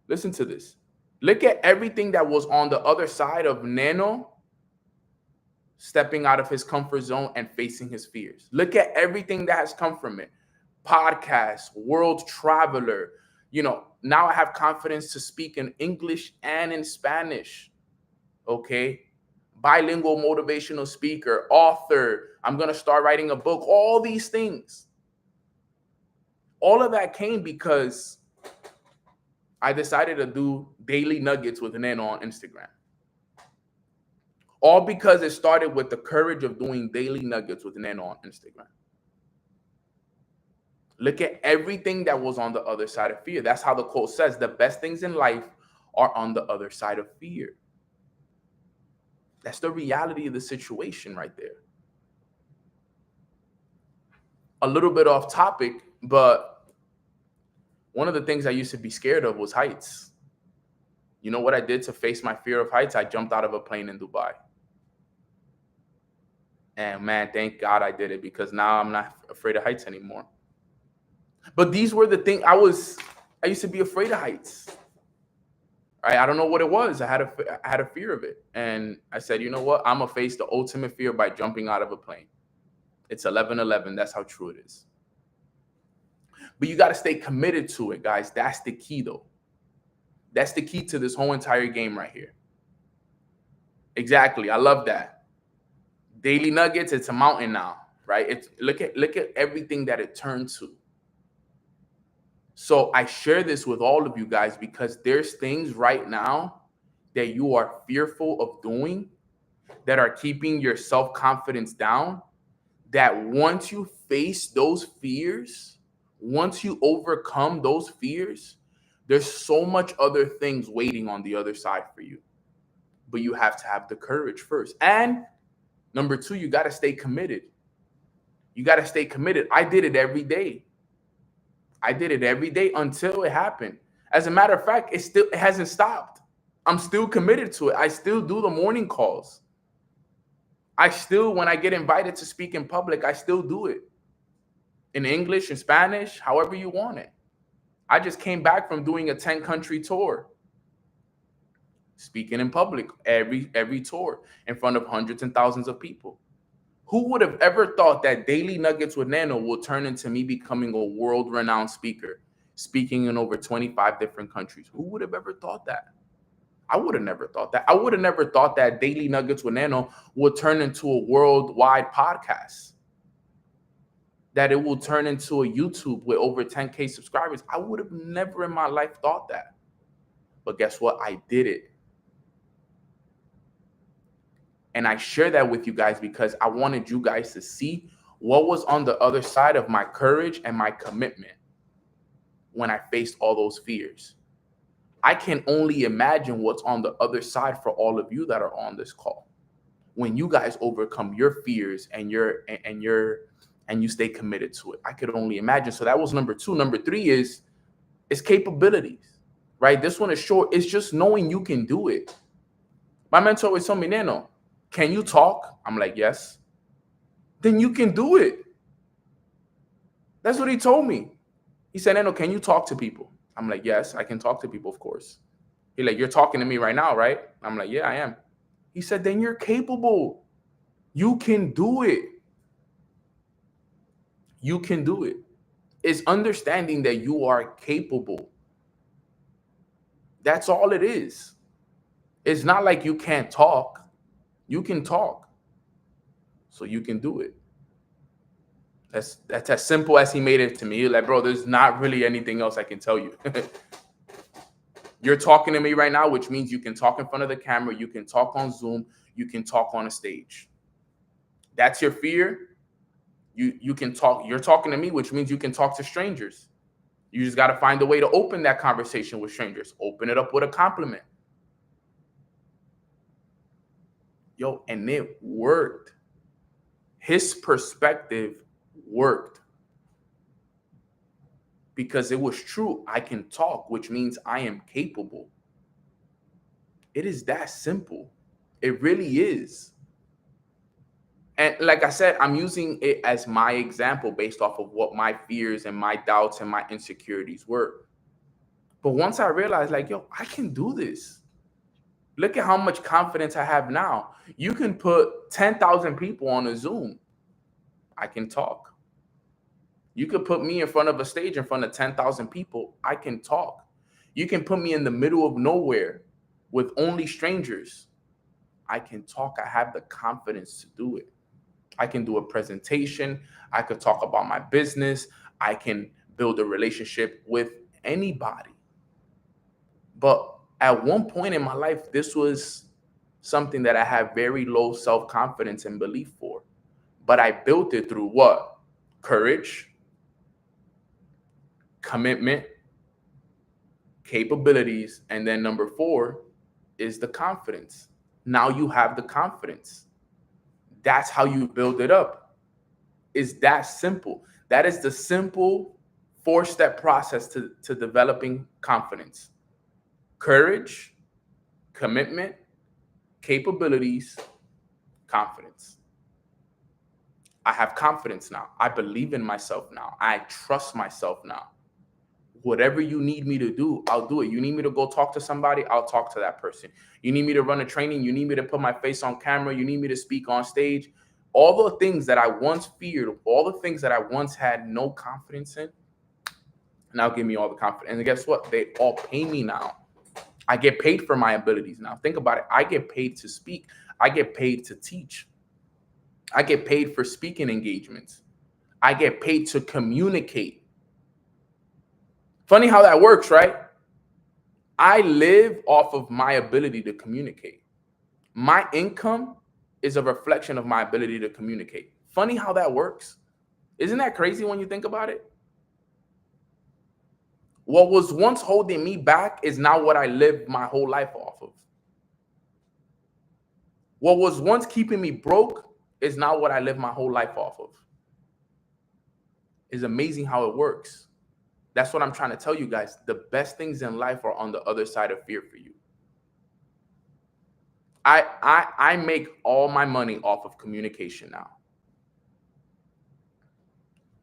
Listen to this. Look at everything that was on the other side of Nano stepping out of his comfort zone and facing his fears. Look at everything that has come from it. Podcast, world traveler. Now I have confidence to speak in English and in Spanish. Okay? Bilingual motivational speaker, author. I'm going to start writing a book. All these things. All of that came because I decided to do daily nuggets with Nano on Instagram. All because it started with the courage of doing daily nuggets with Nano on Instagram. Look at everything that was on the other side of fear. That's how the quote says, the best things in life are on the other side of fear. That's the reality of the situation right there. A little bit off topic, but one of the things I used to be scared of was heights. You know what I did to face my fear of heights? I jumped out of a plane in Dubai. And man, thank God I did it, because now I'm not afraid of heights anymore. But these were the things I used to be afraid of heights. right? I don't know what it was. I had a fear of it. And I said, you know what? I'm going to face the ultimate fear by jumping out of a plane. It's 11/11. That's how true it is. But you got to stay committed to it, guys. That's the key, though. That's the key to this whole entire game right here. Exactly. I love that. Daily Nuggets, it's a mountain now, right? It's look at everything that it turned to. So I share this with all of you guys because there's things right now that you are fearful of doing that are keeping your self-confidence down, that once you face those fears, once you overcome those fears, there's so much other things waiting on the other side for you. But you have to have the courage first. And number two, you got to stay committed. You got to stay committed. I did it every day. I did it every day until it happened. As a matter of fact, it hasn't stopped. I'm still committed to it. I still do the morning calls. I still, when I get invited to speak in public, I still do it. In English, in Spanish, however you want it. I just came back from doing a 10-country tour. Speaking in public, every tour in front of hundreds and thousands of people. Who would have ever thought that Daily Nuggets with Nano will turn into me becoming a world-renowned speaker, speaking in over 25 different countries? Who would have ever thought that? I would have never thought that. I would have never thought that Daily Nuggets with Nano would turn into a worldwide podcast, that it will turn into a YouTube with over 10K subscribers. I would have never in my life thought that. But guess what? I did it. And I share that with you guys because I wanted you guys to see what was on the other side of my courage and my commitment when I faced all those fears. I can only imagine what's on the other side for all of you that are on this call. When you guys overcome your fears and you stay committed to it. I could only imagine. So that was number two. Number three is capabilities, right? This one is short. It's just knowing you can do it. My mentor always told me, Nano, can you talk? I'm like, yes. Then you can do it. That's what he told me. He said, Nano, can you talk to people? I'm like, yes, I can talk to people, of course. He's like, you're talking to me right now, right? I'm like, yeah, I am. He said, then you're capable. You can do it. You can do it. It's understanding that you are capable. That's all it is. It's not like you can't talk. You can talk. So you can do it. That's as simple as he made it to me. He's like, bro, there's not really anything else I can tell you. You're talking to me right now, which means you can talk in front of the camera. You can talk on Zoom. You can talk on a stage. That's your fear. You can talk. You're talking to me, which means you can talk to strangers. You just got to find a way to open that conversation with strangers. Open it up with a compliment. Yo, and it worked. His perspective worked. Because it was true. I can talk, which means I am capable. It is that simple. It really is. And like I said, I'm using it as my example based off of what my fears and my doubts and my insecurities were. But once I realized, like, yo, I can do this. Look at how much confidence I have now. You can put 10,000 people on a Zoom. I can talk. You could put me in front of a stage in front of 10,000 people. I can talk. You can put me in the middle of nowhere with only strangers. I can talk. I have the confidence to do it. I can do a presentation. I could talk about my business. I can build a relationship with anybody. But at one point in my life, this was something that I had very low self-confidence and belief for. But I built it through what? Courage, commitment, capabilities, and then number 4 is the confidence. Now you have the confidence. That's how you build it up. It's that simple. That is the simple 4-step process to developing confidence. Courage, commitment, capabilities, confidence. I have confidence now. I believe in myself now. I trust myself now. Whatever you need me to do, I'll do it. You need me to go talk to somebody, I'll talk to that person. You need me to run a training, you need me to put my face on camera, you need me to speak on stage. All the things that I once feared, all the things that I once had no confidence in, now give me all the confidence. And guess what? They all pay me now. I get paid for my abilities now. Think about it. I get paid to speak. I get paid to teach. I get paid for speaking engagements. I get paid to communicate. Funny how that works, right? I live off of my ability to communicate. My income is a reflection of my ability to communicate. Funny how that works. Isn't that crazy when you think about it? What was once holding me back is now what I live my whole life off of. What was once keeping me broke is now what I live my whole life off of. It's amazing how it works. That's what I'm trying to tell you guys. The best things in life are on the other side of fear for you. I make all my money off of communication now.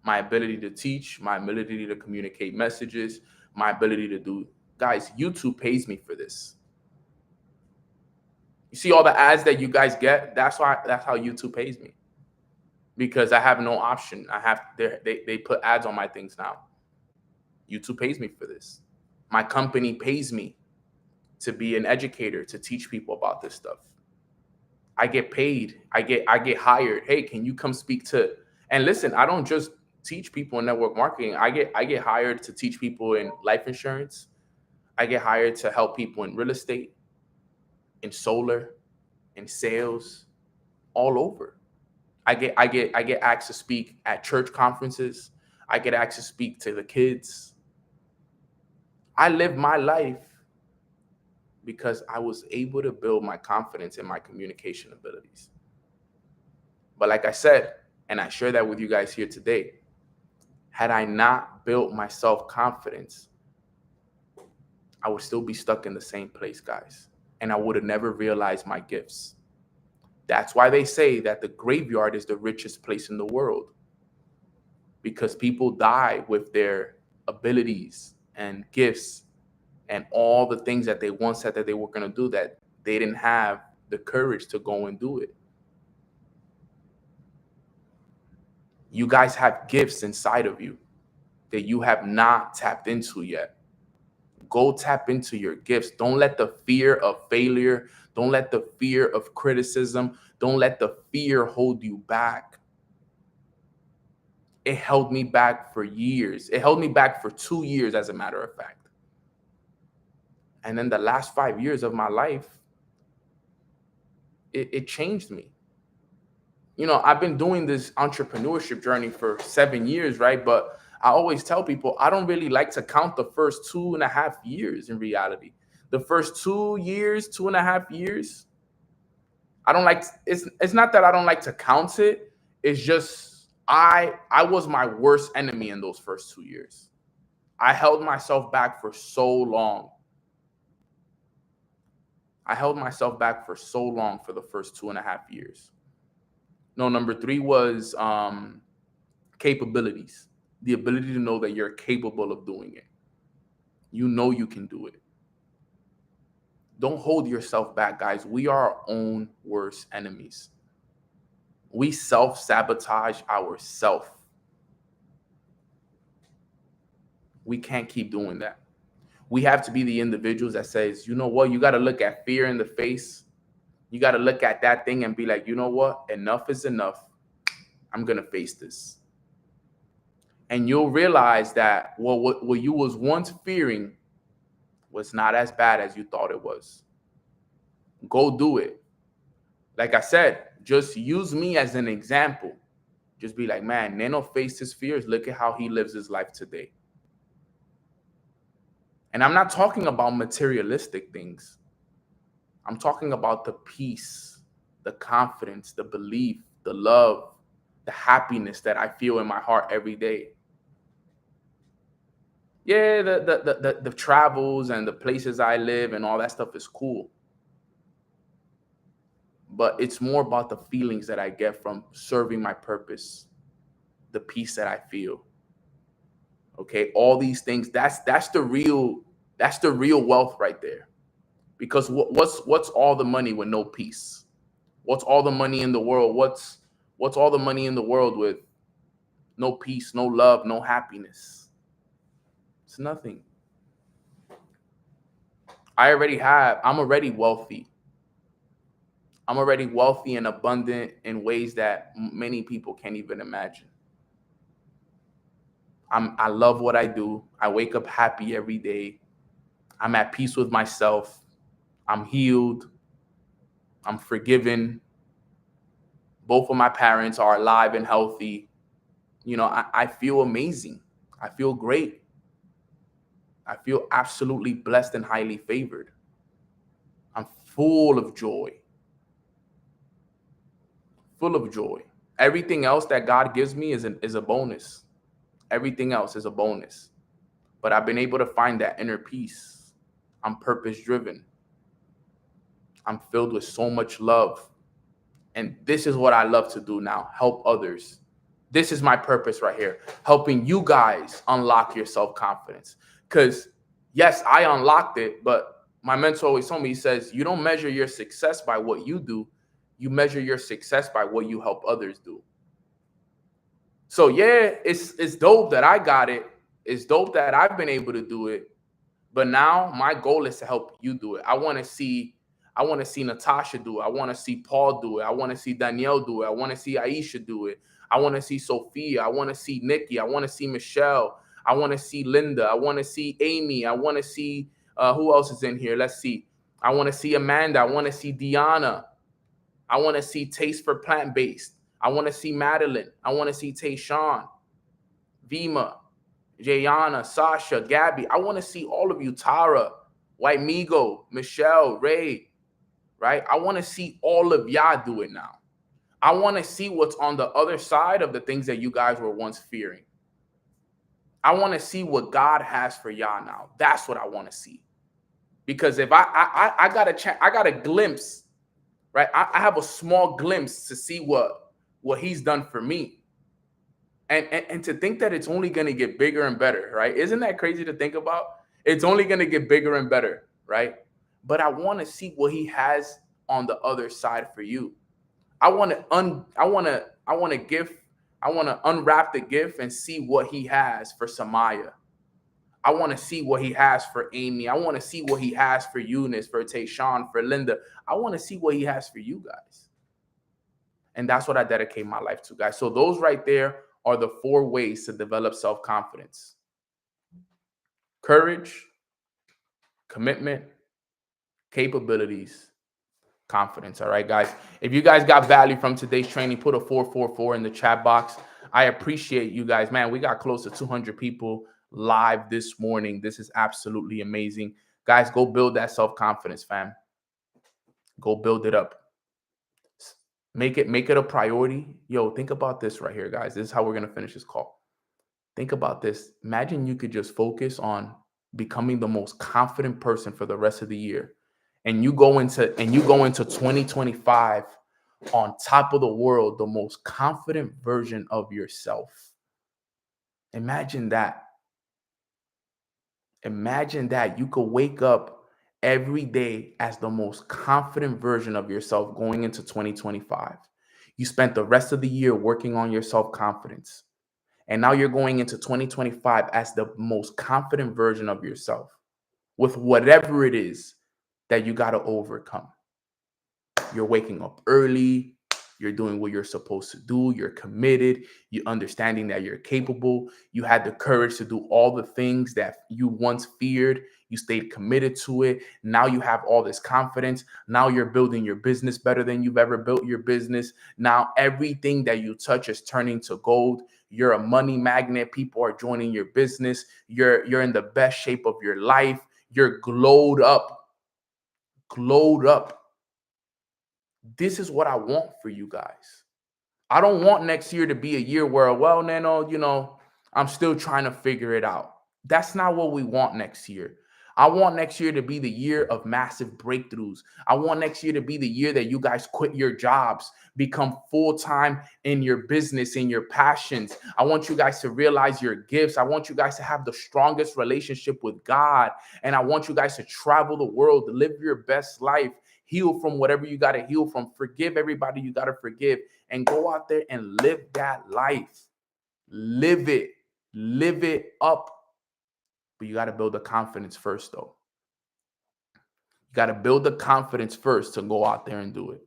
My ability to teach, my ability to communicate messages, my ability to do. Guys, YouTube pays me for this. You see all the ads that you guys get? That's how YouTube pays me. Because I have no option. They put ads on my things now. YouTube pays me for this. My company pays me to be an educator, to teach people about this stuff. I get paid. I get hired. Hey, can you come speak to? And listen, I don't just teach people in network marketing. I get hired to teach people in life insurance. I get hired to help people in real estate, in solar, in sales, all over. I get asked to speak at church conferences. I get asked to speak to the kids. I live my life because I was able to build my confidence in my communication abilities. But like I said, and I share that with you guys here today, had I not built my self-confidence, I would still be stuck in the same place, guys. And I would have never realized my gifts. That's why they say that the graveyard is the richest place in the world. Because people die with their abilities and gifts and all the things that they once said that they were going to do that they didn't have the courage to go and do it. You guys have gifts inside of you that you have not tapped into yet. Go tap into your gifts. Don't let the fear of failure, don't let the fear of criticism, don't let the fear hold you back. It held me back for years. It held me back for 2 years, as a matter of fact. And then the last 5 years of my life, it changed me. You know, I've been doing this entrepreneurship journey for 7 years, right? But I always tell people, I don't really like to count the first 2.5 years in reality. The first 2 years, 2.5 years, I don't like, it's not that I don't like to count it. It's just, I was my worst enemy in those first 2 years. I held myself back for so long. I held myself back for so long for the first 2.5 years. No, number 3 was capabilities. The ability to know that you're capable of doing it. You know you can do it. Don't hold yourself back, guys. We are our own worst enemies. We self-sabotage ourselves. We can't keep doing that. We have to be the individuals that says, you know what, you got to look at fear in the face. You got to look at that thing and be like, you know what, enough is enough. I'm going to face this. And you'll realize that what you was once fearing was not as bad as you thought it was. Go do it. Like I said, just use me as an example. Just be like, man, Neno faced his fears. Look at how he lives his life today. And I'm not talking about materialistic things. I'm talking about the peace, the confidence, the belief, the love, the happiness that I feel in my heart every day. Yeah, the travels and the places I live and all that stuff is cool. But it's more about the feelings that I get from serving my purpose, the peace that I feel. Okay, all these things, that's the real wealth right there. Because what's all the money with no peace? What's all the money in the world? What's all the money in the world with no peace, no love, no happiness? It's nothing. I'm already wealthy. I'm already wealthy and abundant in ways that many people can't even imagine. I love what I do. I wake up happy every day. I'm at peace with myself. I'm healed. I'm forgiven. Both of my parents are alive and healthy. I feel amazing. I feel great. I feel absolutely blessed and highly favored. I'm full of joy. Full of joy. Everything else that God gives me is a bonus. Everything else is a bonus. But I've been able to find that inner peace. I'm purpose driven. I'm filled with so much love. And this is what I love to do now, help others. This is my purpose right here, helping you guys unlock your self-confidence. Because yes, I unlocked it, but my mentor always told me, he says, you don't measure your success by what you do. You measure your success by what you help others do. So yeah, it's dope that I got it. It's dope that I've been able to do it. But now my goal is to help you do it. I want to see Natasha do it. I want to see Paul do it. I want to see Danielle do it. I want to see Aisha do it. I want to see Sophia. I want to see Nikki. I want to see Michelle. I want to see Linda. I want to see Amy. I want to see who else is in here? Let's see. I want to see Amanda. I want to see Deanna. I want to see Taste for Plant-Based. I want to see Madeline. I want to see Tayshawn, Vima, Jayana, Sasha, Gabby. I want to see all of you. Tara, White Migo, Michelle, Ray, right? I want to see all of y'all do it now. I want to see what's on the other side of the things that you guys were once fearing. I want to see what God has for y'all now. That's what I want to see. Because if I got a glimpse, right? I have a small glimpse to see what he's done for me. And to think that it's only going to get bigger and better, right? Isn't that crazy to think about? It's only going to get bigger and better, right? But I want to see what he has on the other side for you. I want to unwrap the gift and see what he has for Samaya. I want to see what he has for Amy. I want to see what he has for Eunice, for Tayshawn, for Linda. I want to see what he has for you guys. And that's what I dedicate my life to, guys. So those right there are the 4 ways to develop self-confidence: courage, commitment, capabilities, confidence. All right, guys. If you guys got value from today's training, put a 444 in the chat box. I appreciate you guys. Man, we got close to 200 people live this morning. This is absolutely amazing. Guys, go build that self-confidence, fam. Go build it up. Make it a priority. Yo, think about this right here, guys. This is how we're going to finish this call. Think about this. Imagine you could just focus on becoming the most confident person for the rest of the year. And you go into 2025 on top of the world, the most confident version of yourself. Imagine that. Imagine that you could wake up every day as the most confident version of yourself going into 2025. You spent the rest of the year working on your self-confidence. And now you're going into 2025 as the most confident version of yourself with whatever it is that you got to overcome. You're waking up early. You're doing what you're supposed to do. You're committed. You're understanding that you're capable. You had the courage to do all the things that you once feared. You stayed committed to it. Now you have all this confidence. Now you're building your business better than you've ever built your business. Now everything that you touch is turning to gold. You're a money magnet. People are joining your business. You're in the best shape of your life. You're glowed up. Glowed up. This is what I want for you guys. I don't want next year to be a year where, well, Nano, I'm still trying to figure it out. That's not what we want next year. I want next year to be the year of massive breakthroughs. I want next year to be the year that you guys quit your jobs, become full-time in your business, in your passions. I want you guys to realize your gifts. I want you guys to have the strongest relationship with God. And I want you guys to travel the world, live your best life, heal from whatever you got to heal from, forgive everybody you got to forgive, and go out there and live that life. Live it up. But you got to build the confidence first, though. You got to build the confidence first to go out there and do it.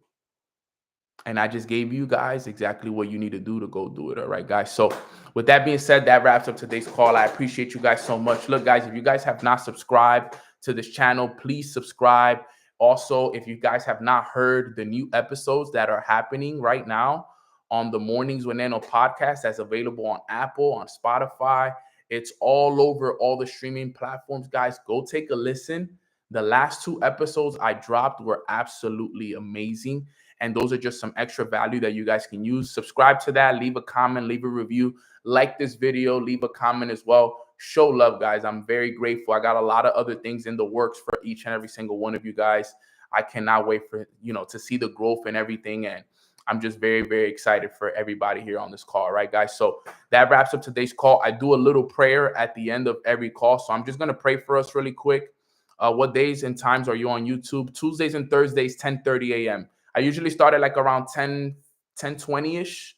And I just gave you guys exactly what you need to do to go do it. All right, guys. So with that being said, that wraps up today's call. I appreciate you guys so much. Look, guys, if you guys have not subscribed to this channel, please subscribe. Also, if you guys have not heard the new episodes that are happening right now on the Mornings with Nano podcast, that's available on Apple, on Spotify. It's all over all the streaming platforms, guys. Go take a listen. The last 2 episodes I dropped were absolutely amazing. And those are just some extra value that you guys can use. Subscribe to that. Leave a comment. Leave a review. Like this video. Leave a comment as well. Show love, guys. I'm very grateful. I got a lot of other things in the works for each and every single one of you guys. I cannot wait for, to see the growth and everything. And I'm just very, very excited for everybody here on this call. Right, guys? So that wraps up today's call. I do a little prayer at the end of every call. So I'm just going to pray for us really quick. What days and times are you on YouTube? Tuesdays and Thursdays, 10:30 a.m. I usually start at like around 10:20-ish.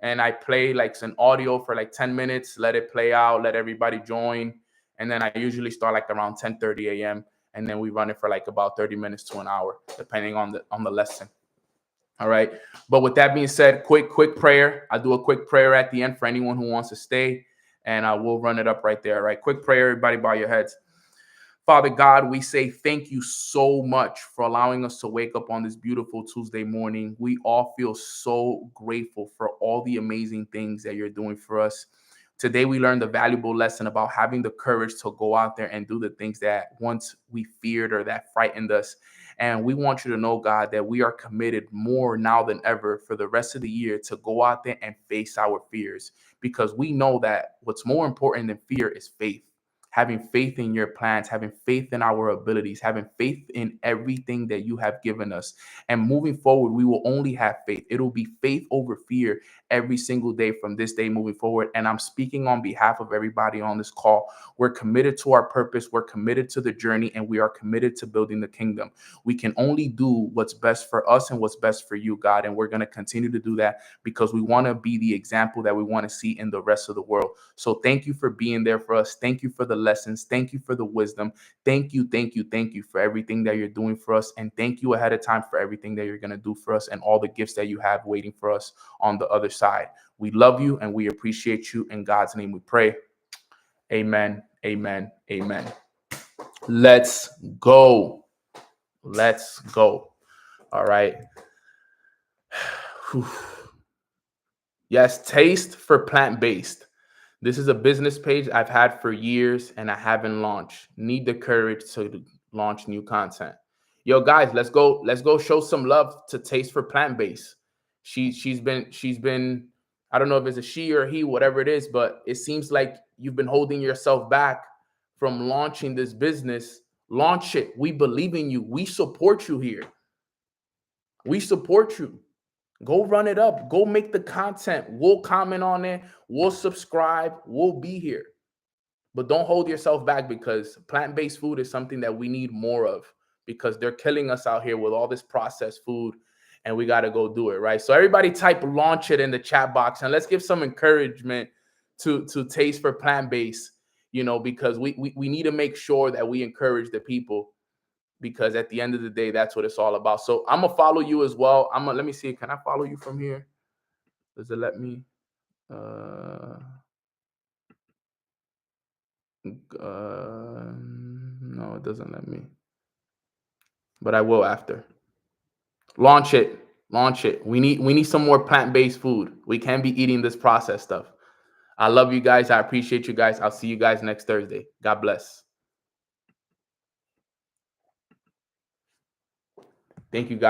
And I play like some audio for like 10 minutes, let it play out, let everybody join. And then I usually start like around 10:30 a.m. And then we run it for like about 30 minutes to an hour, depending on the lesson. All right. But with that being said, quick prayer. I do a quick prayer at the end for anyone who wants to stay. And I will run it up right there. All right. Quick prayer. Everybody bow your heads. Father God, we say thank you so much for allowing us to wake up on this beautiful Tuesday morning. We all feel so grateful for all the amazing things that you're doing for us. Today, we learned a valuable lesson about having the courage to go out there and do the things that once we feared or that frightened us. And we want you to know, God, that we are committed more now than ever for the rest of the year to go out there and face our fears, because we know that what's more important than fear is faith. Having faith in your plans, having faith in our abilities, having faith in everything that you have given us. And moving forward, we will only have faith. It'll be faith over fear every single day from this day moving forward. And I'm speaking on behalf of everybody on this call. We're committed to our purpose. We're committed to the journey, and we are committed to building the kingdom. We can only do what's best for us and what's best for you, God. And we're going to continue to do that because we want to be the example that we want to see in the rest of the world. So thank you for being there for us. Thank you for the lessons. Thank you for the wisdom. Thank you for everything that you're doing for us. And thank you ahead of time for everything that you're going to do for us and all the gifts that you have waiting for us on the other side. We love you and we appreciate you. In God's name we pray. Amen. Amen. Amen. Let's go. Let's go. All right. Yes, Taste for Plant-Based. This is a business page I've had for years and I haven't launched. Need the courage to launch new content. Yo, guys, let's go show some love to Taste for Plant-Based. She's been, I don't know if it's a she or he, whatever it is, but it seems like you've been holding yourself back from launching this business. Launch it. We believe in you. We support you here. We support you. Go run it up. Go make the content. We'll comment on it. We'll subscribe. We'll be here. But don't hold yourself back, because plant-based food is something that we need more of, because they're killing us out here with all this processed food, and we got to go do it, right? So everybody type launch it in the chat box, and let's give some encouragement to Taste for Plant-Based, because we need to make sure that we encourage the people, because at the end of the day, that's what it's all about. So I'm going to follow you as well. Let me see. Can I follow you from here? Does it let me? No, it doesn't let me. But I will after. Launch it. Launch it. We need some more plant-based food. We can't be eating this processed stuff. I love you guys. I appreciate you guys. I'll see you guys next Thursday. God bless. Thank you, guys.